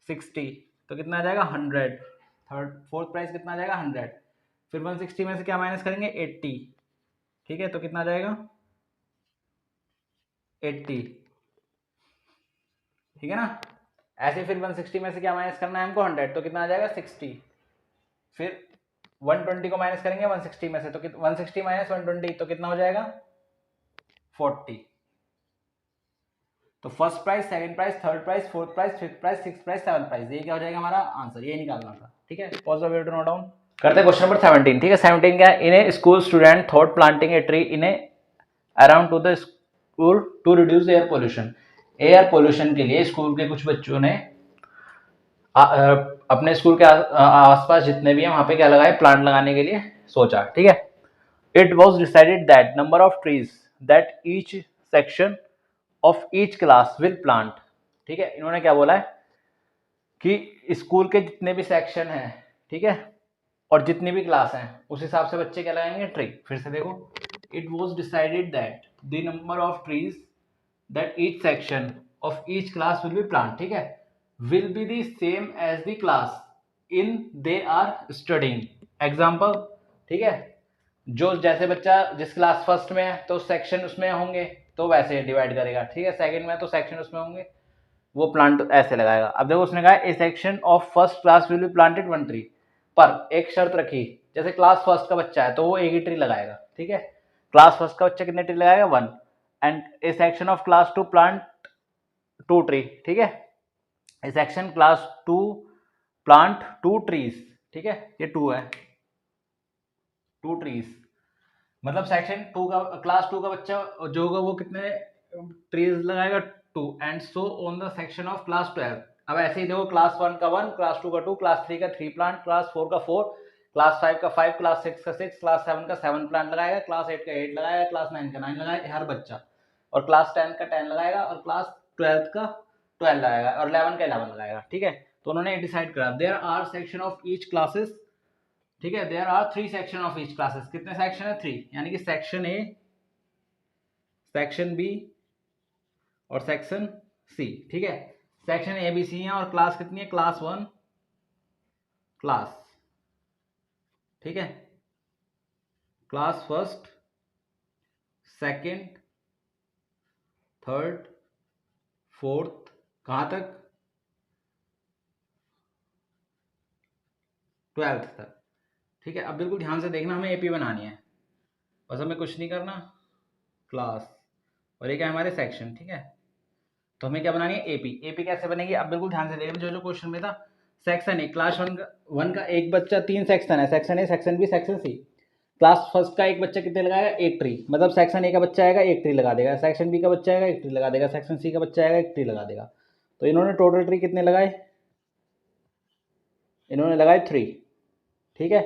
Speaker 1: 60, तो कितना आ जाएगा 100, थर्ड फोर्थ प्राइस कितना आ जाएगा 100, फिर 160 में से क्या माइनस करेंगे 80, ठीक है, तो कितना आ जाएगा 80, ठीक है ना। ऐसे फिर 160 में से क्या माइनस करना है हमको 100, तो कितना आ जाएगा 60, फिर 120 को माइनस करेंगे 160 में से, तो 160 माइनस 120 तो कितना हो जाएगा 40। तो first price, second price, third price, fourth price, fifth price, sixth price, seventh price, ये क्या हो जाएगा हमारा आंसर, ये निकालना था, ठीक है। Pause the video to note down. करते हैं क्वेश्चन नंबर 17, ठीक है। 17 क्या है, in a school student thought planting a tree in a around to the school to reduce air pollution. Air pollution के लिए स्कूल के कुछ बच्चों ने अपने स्कूल के आसपास जितने भी है वहां पे क्या लगाए, प्लांट लगाने के लिए सोचा, ठीक है। It was decided that number of trees that each section of each class will plant, ठीक है। इन्होंने क्या बोला है कि स्कूल के जितने भी सेक्शन हैं, ठीक है, और जितनी भी क्लास हैं उस हिसाब से बच्चे क्या लगाएंगे ट्री। फिर से देखो, it was decided that the number of trees that each section of each class will be plant, ठीक है, will be the same as the class in they are studying. Example, ठीक है, जो जैसे बच्चा जिस क्लास फर्स्ट में है तो सेक्शन उसमें होंगे तो वैसे डिवाइड करेगा, ठीक है। सेकंड में तो सेक्शन उसमें होंगे, वो प्लांट ऐसे लगाएगा। अब देखो उसने कहा A section of first class will B planted 1 tree, पर एक शर्त रखी, जैसे क्लास फर्स्ट का बच्चा है तो वो एक ही ट्री लगाएगा, ठीक है। क्लास फर्स्ट का बच्चा कितने ट्री लगाएगा 1, and A section of class 2 plant 2 tree, ठीक है। A section class 2 plant 2 trees, ठीक है, ये 2 है 2 ट्रीज, मतलब सेक्शन 2 का क्लास 2 का बच्चा जो होगा वो कितने ट्रीज लगाएगा 2, and so on the section of class 12। अब ऐसे ही देखो, क्लास 1 का 1, क्लास 2 का 2, क्लास 3 का 3 प्लांट, क्लास 4 का 4, क्लास 5 का 5, क्लास 6 का 6, क्लास 7 का 7 प्लांट लगाएगा, क्लास 8 का 8 लगाएगा, क्लास 9 का 9 लगाएगा हर बच्चा, और क्लास 10 का 10 लगाएगा, और क्लास 12 का 12 लगाएगा, और 11 का 11 लगाएगा। ठीक है, तो उन्होंने डिसाइड करा there are section of each classes. ठीक है, there are 3 section of each classes. कितने सेक्शन है? 3, यानी कि सेक्शन ए, सेक्शन बी और सेक्शन सी। ठीक है, सेक्शन ए बी सी है, और क्लास कितनी है? Class 1 class. ठीक है, class first, second, third, fourth, कहाँ तक? 12th तक। ठीक है, अब बिल्कुल ध्यान से देखना, हमें एपी बनानी है, बस हमें कुछ नहीं करना, क्लास और ये क्या हमारे सेक्शन। ठीक है, तो हमें क्या बनानी है? एपी। एपी कैसे बनेगी? अब बिल्कुल ध्यान से देखना, जो जो क्वेश्चन में था, सेक्शन ए, क्लास 1 का एक बच्चा, 3 सेक्शन है, section A, section B, section C. Class first का एक बच्चा कितने लगाएगा? एक ट्री, मतलब सेक्शन ए का बच्चा आएगा एक ट्री लगा देगा, सेक्शन बी का बच्चा आएगा एक ट्री लगा देगा, सेक्शन सी का बच्चा आएगा एक ट्री लगा देगा। तो इन्होंने टोटल ट्री कितने लगाए? इन्होंने लगाए 3। ठीक है,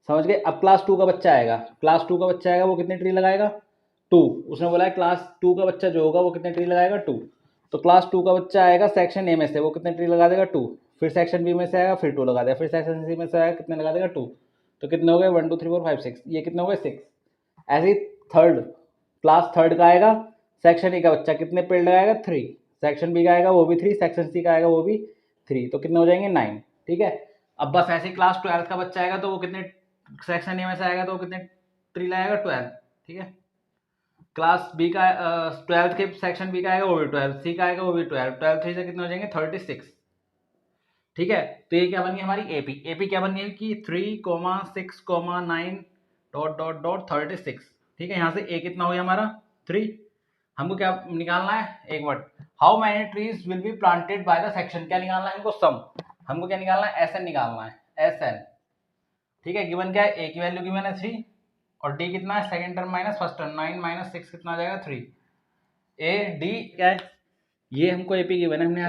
Speaker 1: समझ गए? अब क्लास 2 का बच्चा आएगा, क्लास 2 का बच्चा आएगा, वो कितने ट्री लगाएगा? 2। उसने बोला है क्लास 2 का बच्चा जो होगा वो कितने ट्री लगाएगा? 2। तो क्लास 2 का बच्चा आएगा सेक्शन ए में से, वो कितने ट्री लगा देगा? 2। फिर सेक्शन बी में से आएगा, फिर 2 लगा देगा, फिर सेक्शन सी में से आएगा, कितने लगा देगा? 2। तो कितने हो गए? 1 2 3 4 5 6, ये कितने हो गए? 6। ऐसे ही थर्ड, क्लास थर्ड का आएगा, सेक्शन ए का बच्चा कितने पेड़ लगाएगा? 3। सेक्शन बी का आएगा वो भी 3, सेक्शन सी का आएगा वो भी 3, तो कितने हो जाएंगे? 9। ठीक है, अब बस ऐसे ही क्लास 12 का बच्चा आएगा तो वो कितने सेक्शन ए में से आएगा, तो वो कितने ट्री लाएगा? 12। ठीक है, क्लास बी का 12 के सेक्शन बी का आएगा वो भी 12, सी का आएगा वो भी 12, 12 3 से कितने हो जाएंगे? 36। ठीक है, तो ये क्या बन गई हमारी एपी। एपी क्या बन गई कि 3,6,9 डॉट डॉट डॉट 36। ठीक है, यहाँ से ए कितना हो गया हमारा? 3। हमको क्या निकालना है? एक word, how many trees will be planted by the section. क्या निकालना है हमको? सम। हमको क्या निकालना है? एस एन निकालना है, एस एन। ठीक है, गिवन क्या है? ए की वैल्यू गिवन है 3, और डी कितना है? Second term minus first term, 9 minus 6 कितना आ जाएगा? 3। ए डी क्या है? ये हमको एपी गिवन है, हमने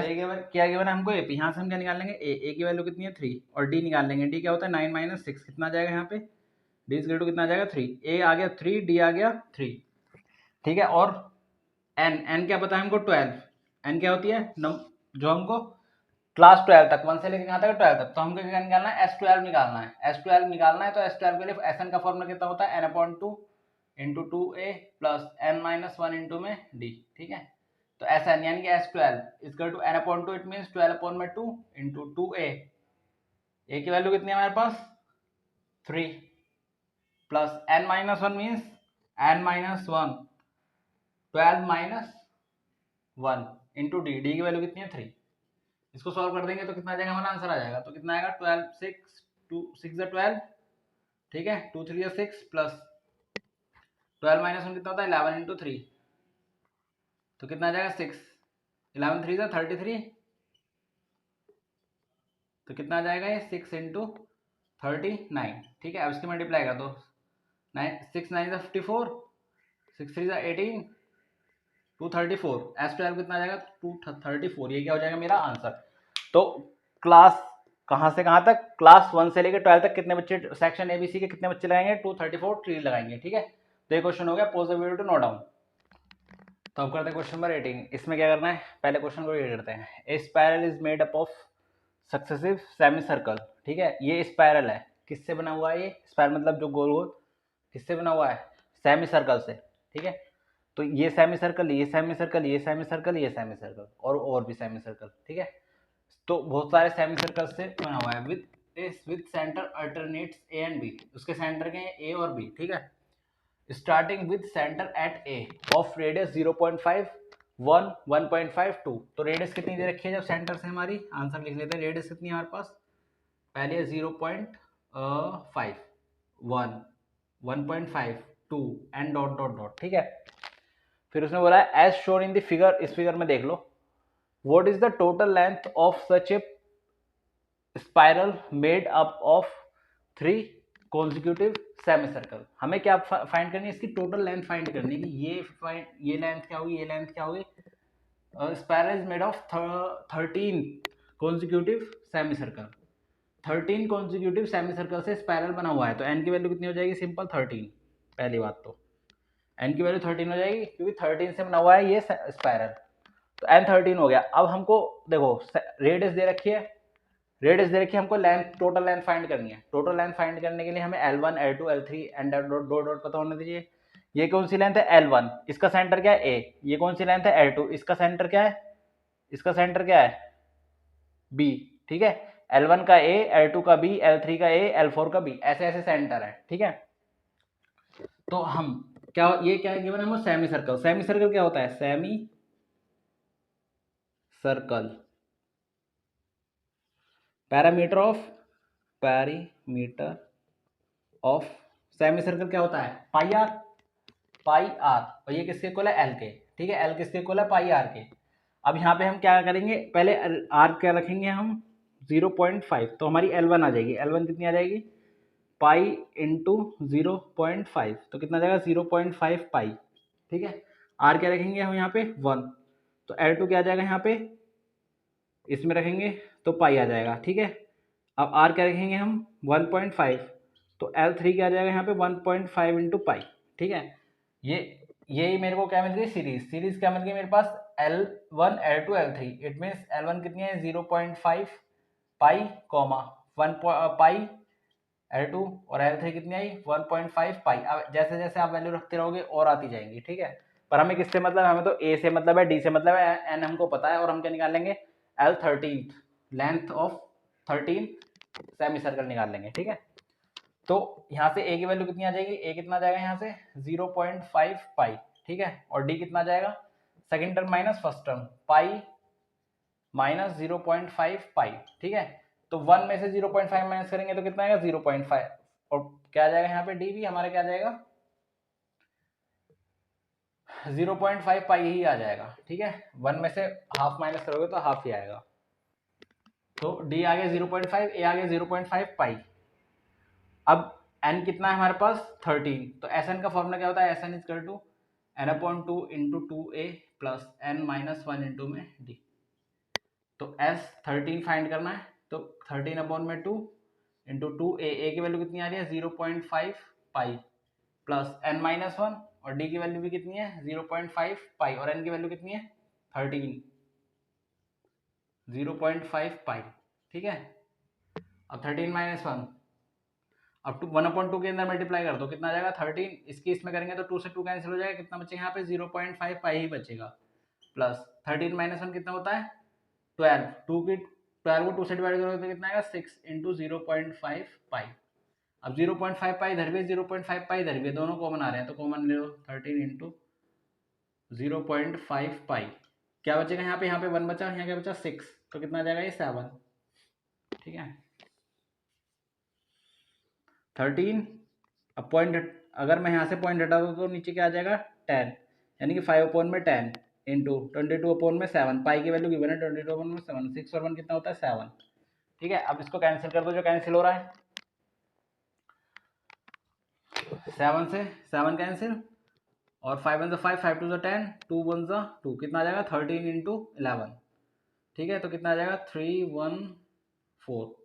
Speaker 1: क्या गिवन है हमको? एपी। यहाँ से हम क्या निकाल लेंगे? ए की वैल्यू कितनी है? 3, और डी निकाल लेंगे। डी क्या होता है? 9 माइनस 6 कितना आ जाएगा यहाँ पे? डी इज टू कितना आ जाएगा? 3। ए आ गया 3, डी आ गया 3। ठीक है, और एन, एन क्या पता है हमको? 12। एन क्या होती है? जो हमको क्लास 12 तक, 1 से लेकर कहाँ तक? 12 तक। तो हमको क्या निकालना है? S12 निकालना है। S12 निकालना है, तो S12 के लिए Sn का फॉर्मूला कितना होता है? n/2 into 2a plus n-1 into में d। ठीक है, तो Sn यानी कि S12 equal to n/2, it means 12/2 into 2a। a की वैल्यू कितनी है हमारे पास? 3 plus n-1 means n-1, 12 minus 1 into D. D की वैल्यू कितनी है? 3। इसको सॉल्व कर देंगे तो कितना आ जाएगा? हमारा आंसर आ जाएगा। तो कितना आएगा? 12 6 2 6 12। ठीक है, 2 3 6 प्लस 12 माइनस 1 कितना होता है? 11 इंटू 3, तो कितना आ जाएगा? 6। 11 3 33, तो कितना आ जाएगा? ये 6 इंटू 39। ठीक है, अब इसकी मल्टीप्लाई कर दो, 6 9 54, 6 3 18, 234। S12 कितना आ जाएगा? 234। ये क्या हो जाएगा मेरा आंसर। तो क्लास कहाँ से कहाँ तक? क्लास 1 से लेकर 12 तक कितने बच्चे सेक्शन एबीसी के कितने बच्चे लगाएंगे? 234 ट्री लगाएंगे। ठीक है, तो ये क्वेश्चन हो गया। Pause the video to note down. तो अब करते हैं क्वेश्चन नंबर 18। इसमें क्या करना है? पहले क्वेश्चन को रीड करते हैं। A spiral is made up of successive semi circle. ठीक है, ये स्पाइरल है, किससे बना हुआ है? ये स्पाइरल मतलब जो गोल गोल, किससे बना हुआ है? सेमी सर्कल से। ठीक है, तो ये सेमी सर्कल, ये सेमी सर्कल, ये सेमी सर्कल, ये सेमी सर्कल, और भी सेमी सर्कल। ठीक है, तो बहुत सारे सेमी सर्कल से बना हुआ है with center alternates A and B. उसके सेंटर के हैं ए और बी। ठीक है, starting with center at A of radius 0.5 1 1.5 2। तो रेडियस कितनी दे रखी है जब सेंटर से? हमारी आंसर लिख लेते हैं। रेडियस कितनी है हमारे पास? पहले है 0.5 1 1.5 2 एंड डॉट डॉट डॉट। ठीक है, फिर उसने बोला है as shown in the figure. इस फिगर में देख लो, what is the total length of such a spiral made up of 3 consecutive semi circle. हमें क्या फाइंड करनी है? इसकी टोटल लेंथ फाइंड करनी है कि ये लेंथ क्या होगी, ये लेंथ क्या होगी। Spiral is made of 13 consecutive semi circle, 13 consecutive semi circle से स्पायरल बना हुआ है, तो एन की वैल्यू कितनी हो जाएगी, सिंपल 13। पहली बात तो एन की वैल्यू 13 हो जाएगी क्योंकि 13 से बना हुआ है ये स्पायरल, तो एन 13 हो गया। अब हमको देखो रेडियस दे रखी है, रेडियस दे रखी है, हमको लेंथ, टोटल लेंथ फाइंड करनी है। टोटल लेंथ फाइंड करने के लिए हमें L1 L2 L3 and dot dot dot पता होने दीजिए। ये कौन सी लेंथ है, L1, इसका सेंटर क्या है A। ये कौन सी लेंथ है, L2, इसका सेंटर क्या है, इसका सेंटर क्या है B। ठीक है, L1 का A, L2 का B, L3 का A, L4 का B, ऐसे ऐसे सेंटर है। ठीक है, तो हम क्या, ये क्या है गिवन है, सेमी सर्कल। सेमी सर्कल क्या होता है, semi circle, parameter of semi circle क्या होता है, पाई आर, पाई आर, और ये किसके इक्वल है, एल के। ठीक है, एल किसके इक्वल है, पाई आर के। अब यहाँ पे हम क्या करेंगे, पहले आर क्या रखेंगे हम 0.5, तो हमारी L1 आ जाएगी। L1 कितनी आ जाएगी, पाई इंटू 0.5, तो कितना आ जाएगा 0.5 पाई। ठीक है, आर क्या रखेंगे हम यहाँ पे 1, तो L2 क्या आ जाएगा यहाँ पे, इसमें रखेंगे तो पाई आ जाएगा। ठीक है, अब आर क्या रखेंगे हम 1.5, तो L3 क्या आ जाएगा यहाँ पे 1.5 इंटू पाई। ठीक है, यही मेरे को क्या मिल गई, सीरीज क्या मिल गई मेरे पास, L1 L2 L3। It means L1 कितनी है 0.5 पाई कॉमा 1 पाई L2, और L3 कितनी आई 1.5 पाई। अब जैसे जैसे आप वैल्यू रखते रहोगे और आती जाएंगी। ठीक है, पर हमें किससे मतलब है, हमें तो A से मतलब है, D से मतलब है, N हमको पता है, और हम क्या निकाल लेंगे, L13, length of 13 semi circle निकाल लेंगे। ठीक है, तो यहाँ से A की वैल्यू कितनी आ जाएगी, A कितना आ जाएगा यहाँ से 0.5 पाई। ठीक है, और D कितना आ जाएगा, second term minus first term, pi minus 0.5 पाई। ठीक है, तो 1 में से 0.5 माइनस करेंगे तो कितना आएगा 0.5, और क्या आ जाएगा यहाँ पे D भी हमारा क्या आ जाएगा 0.5 पाई ही आ जाएगा। ठीक है, 1 में से हाफ माइनस करोगे तो हाफ ही आएगा, तो D आ गया 0.5, A आ गया 0.5 पाई। अब n कितना है हमारे पास 13, तो Sn का फॉर्मूला क्या होता है, Sn is equal to n/2 into 2a plus n minus 1 into में d। तो S13 फाइंड करना है, तो 13/2 इंटू 2a, a की वैल्यू कितनी आ रही है 0.5 पाई प्लस n माइनस 1, और d की वैल्यू भी कितनी है 0.5 पाई, और n की वैल्यू कितनी है 13, 0.5 पाई। ठीक है, अब 13 माइनस 1, अब 1/2 के अंदर मल्टीप्लाई कर दो, कितना आ जाएगा 13, इसकी इसमें करेंगे तो 2 से 2 कैंसिल हो जाएगा, कितना बचेगा यहाँ पे 0.5 पाई ही बचेगा, प्लस 13 माइनस 1 कितना होता है 12, 12 को 2 से डिवाइड करोगे तो कितना आएगा 6 इंटू 0.5 पाई। अब 0.5 पाई इधर भी, 0.5 पाई इधर भी, दोनों कॉमन आ रहे हैं तो कॉमन ले लो, 13 इंटू 0.5 पाई, क्या बचेगा यहाँ पे 1 बचा, यहाँ क्या बचा 6, तो कितना आ जाएगा ये 7। ठीक है, 13, अब पॉइंट अगर मैं यहाँ से पॉइंट हटा दूँ तो नीचे क्या आ जाएगा 10, यानी कि 5/10 इंटू 22/7, पाई की वैल्यू गिवन है 22/7, 6 और 1 कितना होता है 7। ठीक है, अब इसको कैंसिल कर दो, जो कैंसिल हो रहा है 7 से 7 कैंसिल, और 5 1 5, 5 2 10, 2 1 2, कितना आ जाएगा 13 इंटू 11। ठीक है, तो कितना आ जाएगा 314,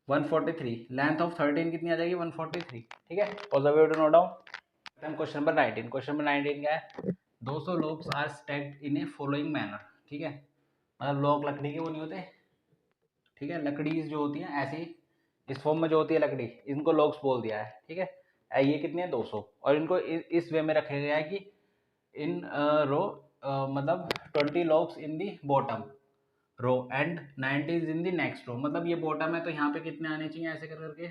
Speaker 1: 143, लेंथ ऑफ 13 कितनी आ जाएगी 143। ठीक है, pause the video, note down. Question number 19, question number 19 क्या है, 200 logs are stacked in a following manner. ठीक है, मतलब लोग लकड़ी के वो नहीं होते, ठीक है, लकड़ी जो होती है ऐसे ही इस फॉर्म में जो होती है लकड़ी, इनको लोग्स बोल दिया है। ठीक है, ये कितने हैं 200, और इनको इस वे में रखा गया है कि इन रो मतलब 20 logs in the bottom row and 90 in the next row, मतलब ये बॉटम है तो यहाँ पे कितने आने चाहिए ऐसे कर करके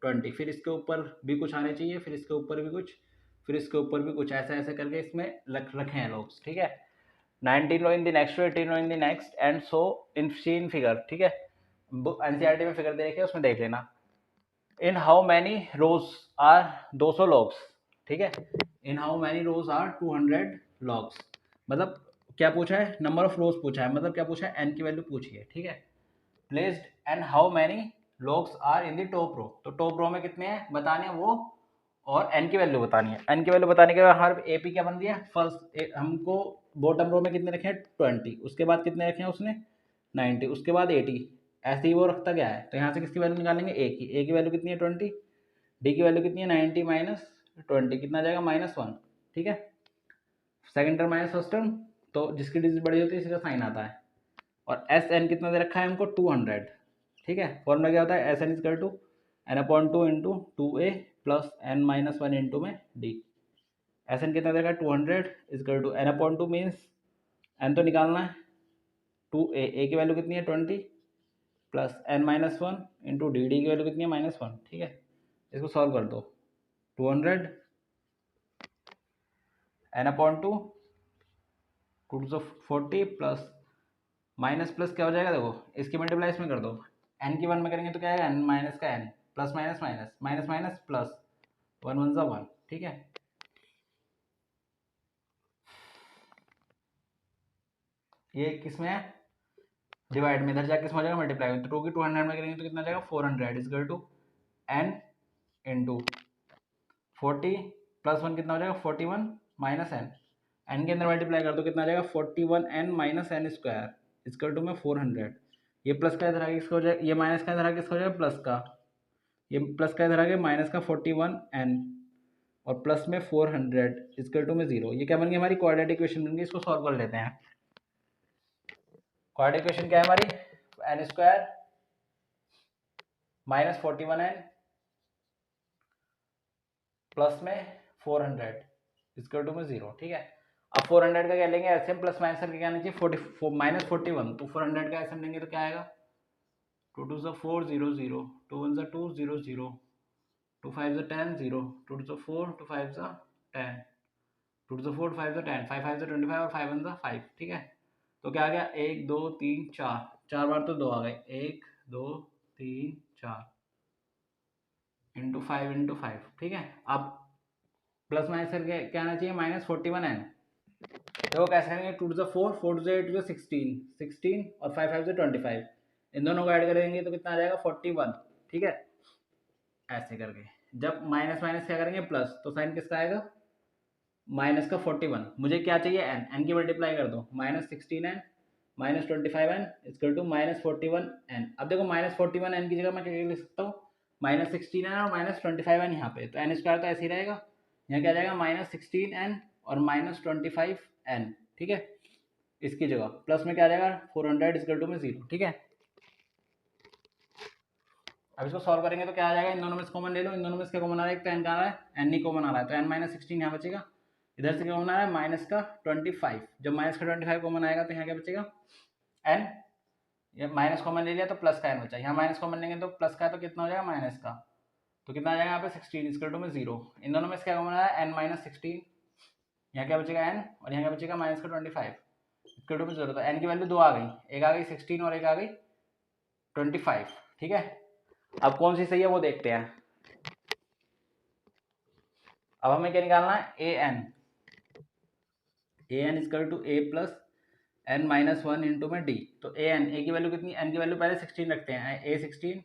Speaker 1: 20, फिर इसके ऊपर भी कुछ आने चाहिए, फिर इसके ऊपर भी कुछ, फिर इसके ऊपर भी कुछ, ऐसे ऐसे करके इसमें रखे हैं logs। ठीक है, 19 row in the next row, 18 row in the next, and so in seen figure। ठीक है, एनसीईआरटी में फिगर दे रखे उसमें देख लेना। In how many rows are 200 logs। ठीक है, in how many rows are 200 logs, मतलब क्या पूछा है, नंबर ऑफ रोज पूछा है, मतलब क्या पूछा है एन की वैल्यू पूछी है। ठीक है, placed and how many logs are in the top row, तो टॉप रो में कितने हैं बताने हैं वो, और एन की वैल्यू बतानी है। एन की वैल्यू बताने के बाद हमारे एपी क्या बन दिया, फर्स्ट हमको बॉटम रो में कितने रखे हैं 20, उसके बाद कितने रखे हैं उसने 90, उसके बाद 80, ऐसे ही वो रखता गया है। तो यहाँ से किसकी वैल्यू निकालेंगे, ए की वैल्यू कितनी है 20, डी की वैल्यू कितनी है 90 माइनस 20, कितना आ जाएगा -1, ठीक है। Second term minus first term, तो जिसकी डिजिट बड़ी होती है इसका साइन आता है। और एस एन कितना दे रखा है हमको 200, ठीक है। फॉर्मूला क्या होता है, S n is equal to n/2 into 2a plus n-1 into में डी। एस एन कितना दे रखा है 200 is equal to n/2 means n तो निकालना है, 2a, ए की वैल्यू कितनी है 20 plus n-1 into D, D की वैल्यू कितनी है -1, ठीक है। इसको सॉल्व कर दो, 200 n/2 2 40 प्लस माइनस प्लस क्या हो जाएगा, देखो इसकी मल्टीप्लाई इसमें कर दो, n की 1 में करेंगे तो क्या आएगा n माइनस का n plus minus minus minus minus plus 1 1 सा 1, ठीक है। ये किस में है, डिवाइड में, इधर जाके किस में हो जाएगा मल्टीप्लाई, तो 2 की 200 में करेंगे तो कितना जाएगा 400 is equal to n into 40 plus 1 कितना हो जाएगा 41 माइनस n, n के अंदर मल्टीप्लाई कर दो कितना आ जाएगा 41n minus n square is equal to में 400। ये प्लस का इधर आगे किसका हो जाएगा, ये माइनस का इधर आगे किसका हो जाएगा प्लस का, ये प्लस का इधर आगे माइनस का 41n और प्लस में 400 इजकल टू में 0। ये क्या बन गई हमारी क्वाड्रेटिक इक्वेशन बन गई। इसको सॉल्व कर लेते हैं। क्वाड्रेटिक इक्वेशन क्या है हमारी, n square minus 41n plus में 400 इजकल टू में 0, ठीक है। अब 400 का क्या लेंगे एसएम प्लस माइनस करके क्या आना चाहिए -41, तो 400 का एसएम लेंगे तो क्या आएगा 2 2 ज़ा 4 0 0, 2 1 ज़ा 2 0 0, 2 5 ज़ा 10 0, 2 2 ज़ा 4, 2 5 ज़ा 10, 2 2 ज़ा 4, 5 ज़ा 10, 5 5 ज़ा 25 और 5 1 ज़ा 5, ठीक है। तो क्या आ गया 1 2 3 4, 4 बार तो 2 आ गए, 1 2 3 4 इंटू 5 इंटू 5, ठीक है। अब प्लस माइनस करके क्या आना चाहिए -41n, तो कैसे करेंगे 2 to 4, 4 to 8 to 16, 16 और 5 5 to 25, इन दोनों को ऐड करेंगे तो कितना आ जाएगा 41, ठीक है। ऐसे करके जब माइनस माइनस क्या करेंगे प्लस, तो साइन किसका आएगा माइनस का 41। मुझे क्या चाहिए n, n की मल्टीप्लाई कर दो -16n minus 25n equal to -41n। अब देखो -41n की जगह मैं क्या लिख सकता हूँ -16n और -25n यहाँ पे, तो n स्क्वायर तो ऐसे ही रहेगा, यहाँ क्या जाएगा -16n और -25n, ठीक है। इसकी जगह प्लस में क्या आ जाएगा 400 इक्वल टू में 0, ठीक है। अब इसको सॉल्व करेंगे तो क्या आ जाएगा, इन दोनों में से कॉमन ले लो, इन दोनों में से क्या कॉमन आ रहा है, एक तो n का आ रहा है, n ही कॉमन आ रहा है, तो n -16 यहाँ बचेगा, इधर से क्या कॉमन आ रहा है माइनस का 25, जब माइनस का 25 कॉमन आएगा तो यहाँ क्या बचेगा n, ये माइनस कॉमन ले लिया तो प्लस का n बचा, यहाँ माइनस कॉमन लेंगे तो प्लस का, तो कितना हो जाएगा माइनस का, तो कितना आ जाएगा यहाँ पे 16 इक्वल टू में 0। इन दोनों में से क्या कॉमन आ रहा है n-16, यहाँ क्या बचेगा n और यहाँ क्या बचेगा -का 25 इक्वल टू में 0, तो n की वैल्यू 2 आ गई, एक आ गई 16 और एक आ गई 25, ठीक है। अब कौन सी सही है वो देखते हैं। अब हमें क्या निकालना है an equal to a plus n-1 into में d, तो an, a की वैल्यू कितनी, n की वैल्यू पहले 16 रखते हैं, a16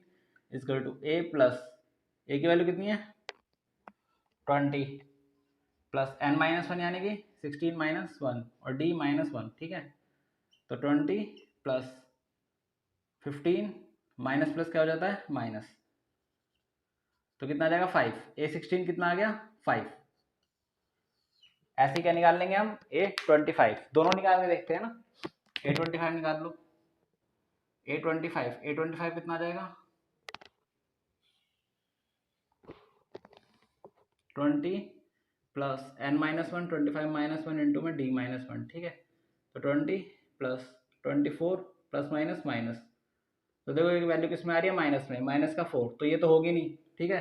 Speaker 1: equal to a plus a की वैल्यू कितनी है 20 प्लस n-1 यानी कि 16 - 1 और d -1, ठीक है। तो 20 प्लस 15 माइनस प्लस क्या हो जाता है माइनस, तो कितना आ जाएगा 5, a16 कितना आ गया 5। ऐसे क्या निकाल लेंगे हम a25, दोनों निकाल के देखते हैं ना, a25 निकाल लो, a25 कितना आ जाएगा 20 प्लस n-1 25 -1 इंटू में d -1, ठीक है। तो 20 प्लस 24 प्लस माइनस माइनस, तो देखो एक वैल्यू किस में आ रही है माइनस में, माइनस का 4, तो ये तो होगी नहीं, ठीक है।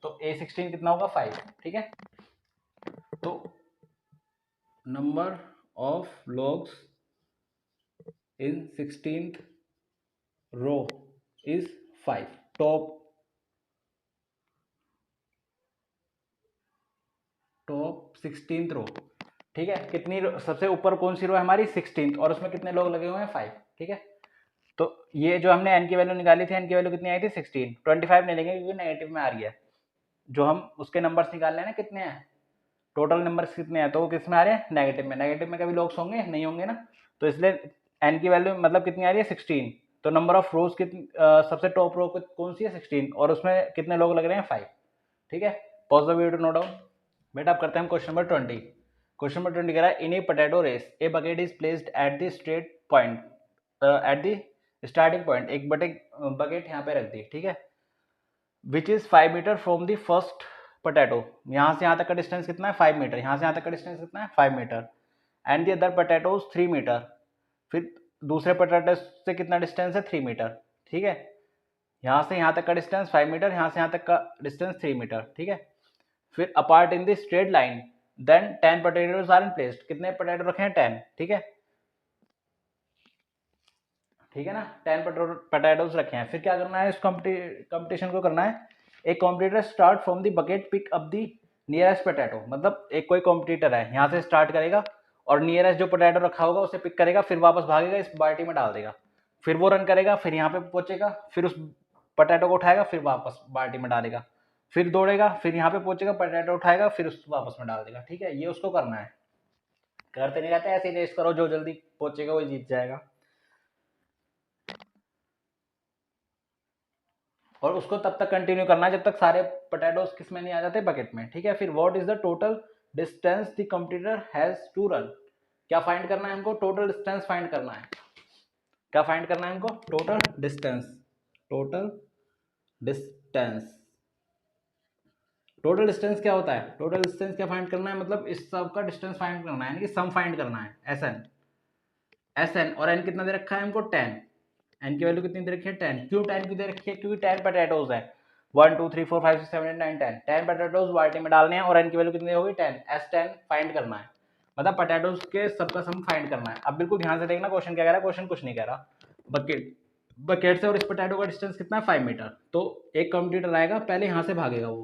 Speaker 1: तो a16 कितना होगा 5, ठीक है। तो number of logs in 16th row is 5, top 16th row, ठीक है। कितनी सबसे ऊपर कौन सी रो है हमारी 16th, और उसमें कितने लोग लगे हुए हैं 5, ठीक है। तो ये जो हमने n की वैल्यू निकाली थी, n की वैल्यू कितनी आई थी 16, 25 नहीं लेंगे क्योंकि नेगेटिव में आ रही है, जो हम उसके नंबर्स निकाल रहे हैं ना कितने हैं, टोटल नंबर्स कितने हैं, तो वो किस में आ रहे हैं नेगेटिव में, नेगेटिव में कभी लोग्स होंगे नहीं होंगे ना, तो इसलिए एन की वैल्यू मतलब कितनी आ रही है 16, तो नंबर ऑफ रोज कितनी सबसे टॉप रो कौन सी है 16 और उसमें कितने लोग लग रहे हैं 5। ठीक है, pause the video note down. बेटा अब करते हैं हम क्वेश्चन नंबर 20। क्वेश्चन नंबर 20 कह रहा है in a potato race a bucket is placed at the straight point at the starting point, एक बकेट यहाँ पे रख दी, ठीक है, which is 5 metre from the first potato, यहाँ से यहाँ तक का डिस्टेंस कितना है 5 मीटर, यहाँ से यहाँ तक का डिस्टेंस कितना है 5 metre, and the other potatoes 3 metre, फिर दूसरे पोटैटो से कितना डिस्टेंस है 3 मीटर, ठीक है, यहाँ से यहाँ तक का डिस्टेंस 5 मीटर, यहाँ से यहाँ तक का डिस्टेंस 3 मीटर, ठीक है, फिर apart in the straight line then 10 potatoes are in placed, कितने पोटैटो रखे हैं 10, ठीक है, ठीक है ना, 10 पोटैटोज रखे हैं। फिर क्या करना है, इस कंपटीशन को करना है, एक competitor start from the bucket pick up the nearest potato, मतलब एक कोई कॉम्पिटिटर है यहाँ से स्टार्ट करेगा और नियरेस्ट जो पोटैटो रखा होगा उसे पिक करेगा, फिर वापस भागेगा इस बाल्टी में डाल देगा, फिर वो रन करेगा, फिर यहाँ पे पहुंचेगा, फिर उस पोटैटो को उठाएगा, फिर वापस बाल्टी में डालेगा, फिर दौड़ेगा, फिर यहाँ पे पहुंचेगा, पोटैटो उठाएगा, फिर उस वापस में डाल देगा, ठीक है, ये उसको करना है। करते नहीं रहते, ऐसे ही रेस करो, जो जल्दी पहुंचेगा वही जीत जाएगा, और उसको तब तक कंटिन्यू करना है जब तक सारे पोटैटोज किस में नहीं आ जाते बकेट में, ठीक है। फिर what is the total distance the competitor has to run, क्या फाइंड करना है हमको, टोटल डिस्टेंस फाइंड करना है, क्या फाइंड करना है हमको, total distance, total distance, total distance क्या होता है, टोटल डिस्टेंस क्या फाइंड करना है, मतलब इस सब का डिस्टेंस फाइंड करना है, यानी कि सम फाइंड करना है, एस एन, एस एन, और एन कितना दे रखा है हमको 10, एन की वैल्यू कितनी दे रखी है 10, क्यों 10 क्यों दे रखी है, क्योंकि 10 पोटैटोज है, 1 2 3 4 5 6 7 8 9 10, 10 पोटैटोज बाल्टी में डालने हैं और एन की वैल्यू कितनी होगी 10, एस 10 फाइंड करना है, मतलब पोटैटोज के सबका सम फाइंड करना है। अब बिल्कुल ध्यान से देखना क्वेश्चन क्या कह रहा है, क्वेश्चन कुछ नहीं कह रहा, बकेट से और इस पोटैटो का डिस्टेंस कितना है 5 मीटर, तो एक कंपटीटर आएगा पहले यहाँ से भागेगा, वो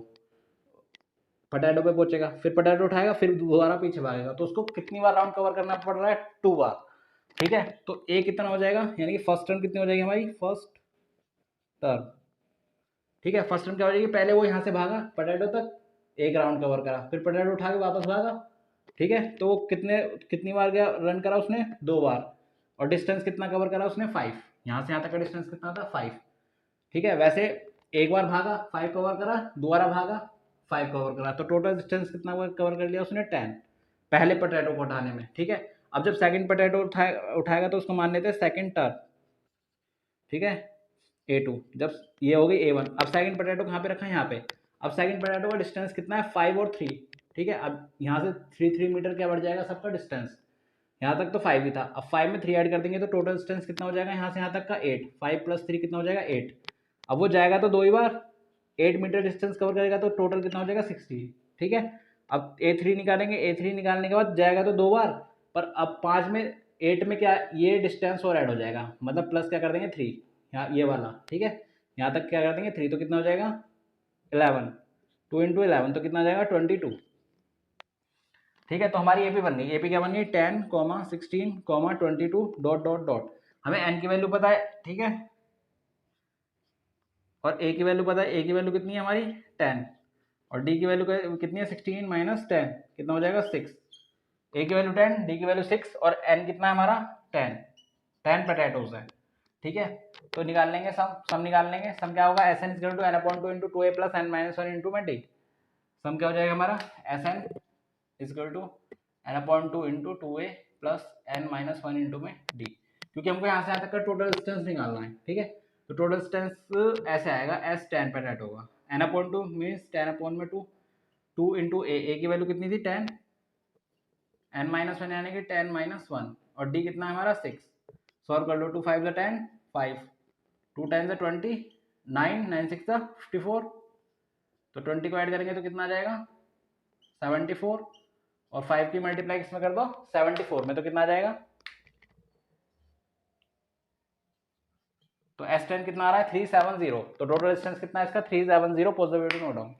Speaker 1: पोटैटो पे पहुंचेगा, फिर पोटैटो उठाएगा, फिर दोबारा पीछे भागेगा, तो उसको कितनी बार राउंड कवर करना पड़ रहा है 2 बार, ठीक है, तो ए कितना हो जाएगा, यानी कि फर्स्ट टर्न कितनी हो जाएगी हमारी, फर्स्ट टर्न, ठीक है, फर्स्ट टर्न क्या हो जाएगी, पहले वो यहाँ से भागा पोटैटो तक, एक राउंड कवर करा, फिर पोटैटो उठा के वापस भागा, ठीक है, तो वो कितनी बार गया रन करा उसने 2 बार, और डिस्टेंस कितना कवर करा उसने 5, यहाँ से यहाँ तक का डिस्टेंस कितना था 5, ठीक है, वैसे एक बार भागा 5 कवर करा, दोबारा भागा 5 कवर करा, तो टोटल डिस्टेंस कितना कवर कर लिया उसने 10, पहले पोटैटो को उठाने में, ठीक है। अब जब सेकंड पोटैटो उठाएगा तो उसको मान लेते हैं सेकंड टर्न, ठीक है, A2, जब ये हो गई A1, अब सेकंड पोटैटो कहाँ पे रखा है यहाँ पे, अब सेकंड पोटैटो का डिस्टेंस कितना है 5 और 3, ठीक है, अब यहाँ से 3 मीटर क्या बढ़ जाएगा सबका डिस्टेंस, यहाँ तक तो 5 ही था, अब 5 में 3 ऐड कर देंगे तो टोटल डिस्टेंस कितना हो जाएगा यहाँ से यहाँ तक का 8, 5 + 3 कितना हो जाएगा 8, अब वो जाएगा तो 2 ही बार 8 मीटर डिस्टेंस कवर करेगा तो टोटल कितना हो जाएगा 60, ठीक है। अब A3 निकालेंगे, A3 निकालने के बाद जाएगा तो 2 बार, पर अब 5 में 8 में क्या ये डिस्टेंस और ऐड हो जाएगा, मतलब प्लस क्या कर देंगे 3, यहाँ ये वाला, ठीक है, यहाँ तक क्या कर देंगे 3, तो कितना हो जाएगा 11, 2 × 11 तो कितना हो जाएगा 22, ठीक है। तो हमारी एपी बन गई, एपी क्या बन गई 10, 16, 22 डॉट डॉट डॉट, हमें एन की वैल्यू पता है, ठीक है, और ए की वैल्यू पता है, ए की वैल्यू कितनी है हमारी 10, और डी की वैल्यू कितनी है 16 - 10 कितना हो जाएगा 6, ए की वैल्यू 10, डी की वैल्यू 6, और एन कितना है हमारा 10 पोटैटोज है, ठीक है। तो निकाल लेंगे सम निकाल लेंगे, सम क्या होगा S N is to n/2 × 2a + n - 1 × में डी, सम क्या हो जाएगा हमारा S N is to n/2 × 2a + n - 1 × में डी, क्योंकि हमको यहाँ से यहाँ तक का टोटल डिस्टेंस निकालना है, ठीक है, तो टोटल डिस्टेंस ऐसे आएगा एस 10 पोटैटो का, n/2 मीन्स 10/2, 2 × a की वैल्यू कितनी थी 10, n - 1 यानी कि 10 - 1, और d कितना है हमारा 6, सॉल्व कर लो, 2 5 10, 5, 2 10 20, 9 9 6 54, तो 20 को ऐड करेंगे तो कितना आ जाएगा 74, और 5 की मल्टीप्लाई किसमें कर दो 74 में, तो कितना आ जाएगा, तो S10 कितना आ रहा है 370, तो टोटल डिस्टेंस कितना है इसका 370, पॉजिटिव नोट डाउन,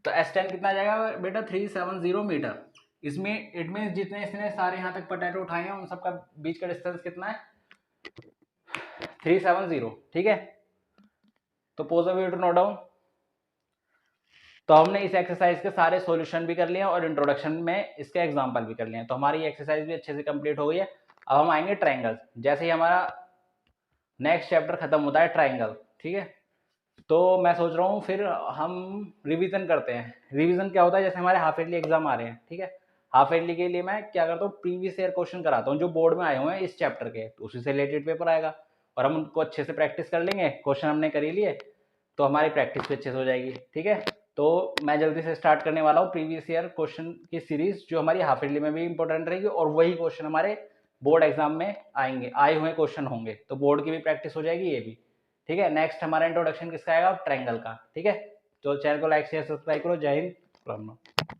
Speaker 1: तो S10 कितना आ जाएगा बेटा 370 मीटर, इसमें इट मीन जितने इसने सारे यहाँ तक पोटैटो उठाए हैं उन सबका बीच का डिस्टेंस कितना है 370, ठीक है। तो पॉजिटिव नोट डाउन, तो हमने इस एक्सरसाइज के सारे सॉल्यूशन भी कर लिए और इंट्रोडक्शन में इसके एग्जांपल भी कर लिए हैं, तो हमारी एक्सरसाइज भी अच्छे से कंप्लीट हो गई है। अब हम आएंगे ट्रायंगल। जैसे ही हमारा नेक्स्ट चैप्टर खत्म होता है ट्रायंगल, ठीक है, तो मैं सोच रहा हूँ फिर हम रिवीजन करते हैं। रिवीजन क्या होता है, जैसे हमारे हाफ ईयरली एग्जाम आ रहे हैं, ठीक है, हाफ ईयरली के लिए मैं क्या करता हूँ, प्रीवियस ईयर क्वेश्चन कराता हूँ जो बोर्ड में आए हुए हैं इस चैप्टर के, तो उसी से रिलेटेड पेपर आएगा और हम उनको अच्छे से प्रैक्टिस कर लेंगे। क्वेश्चन हमने कर ही लिए तो हमारी प्रैक्टिस भी अच्छे से हो जाएगी, ठीक है। तो मैं जल्दी से स्टार्ट करने वाला हूँ प्रीवियस ईयर क्वेश्चन की सीरीज, जो हमारी हाफ ईयरली में भी इंपॉर्टेंट रहेगी और वही क्वेश्चन हमारे बोर्ड एग्जाम में आएंगे, आए हुए क्वेश्चन होंगे, तो बोर्ड की भी प्रैक्टिस हो जाएगी, ये भी, ठीक है। नेक्स्ट हमारा इंट्रोडक्शन किसका आएगा, ट्रायंगल का, ठीक है। तो चैनल को लाइक शेयर सब्सक्राइब करो। जय हिंद।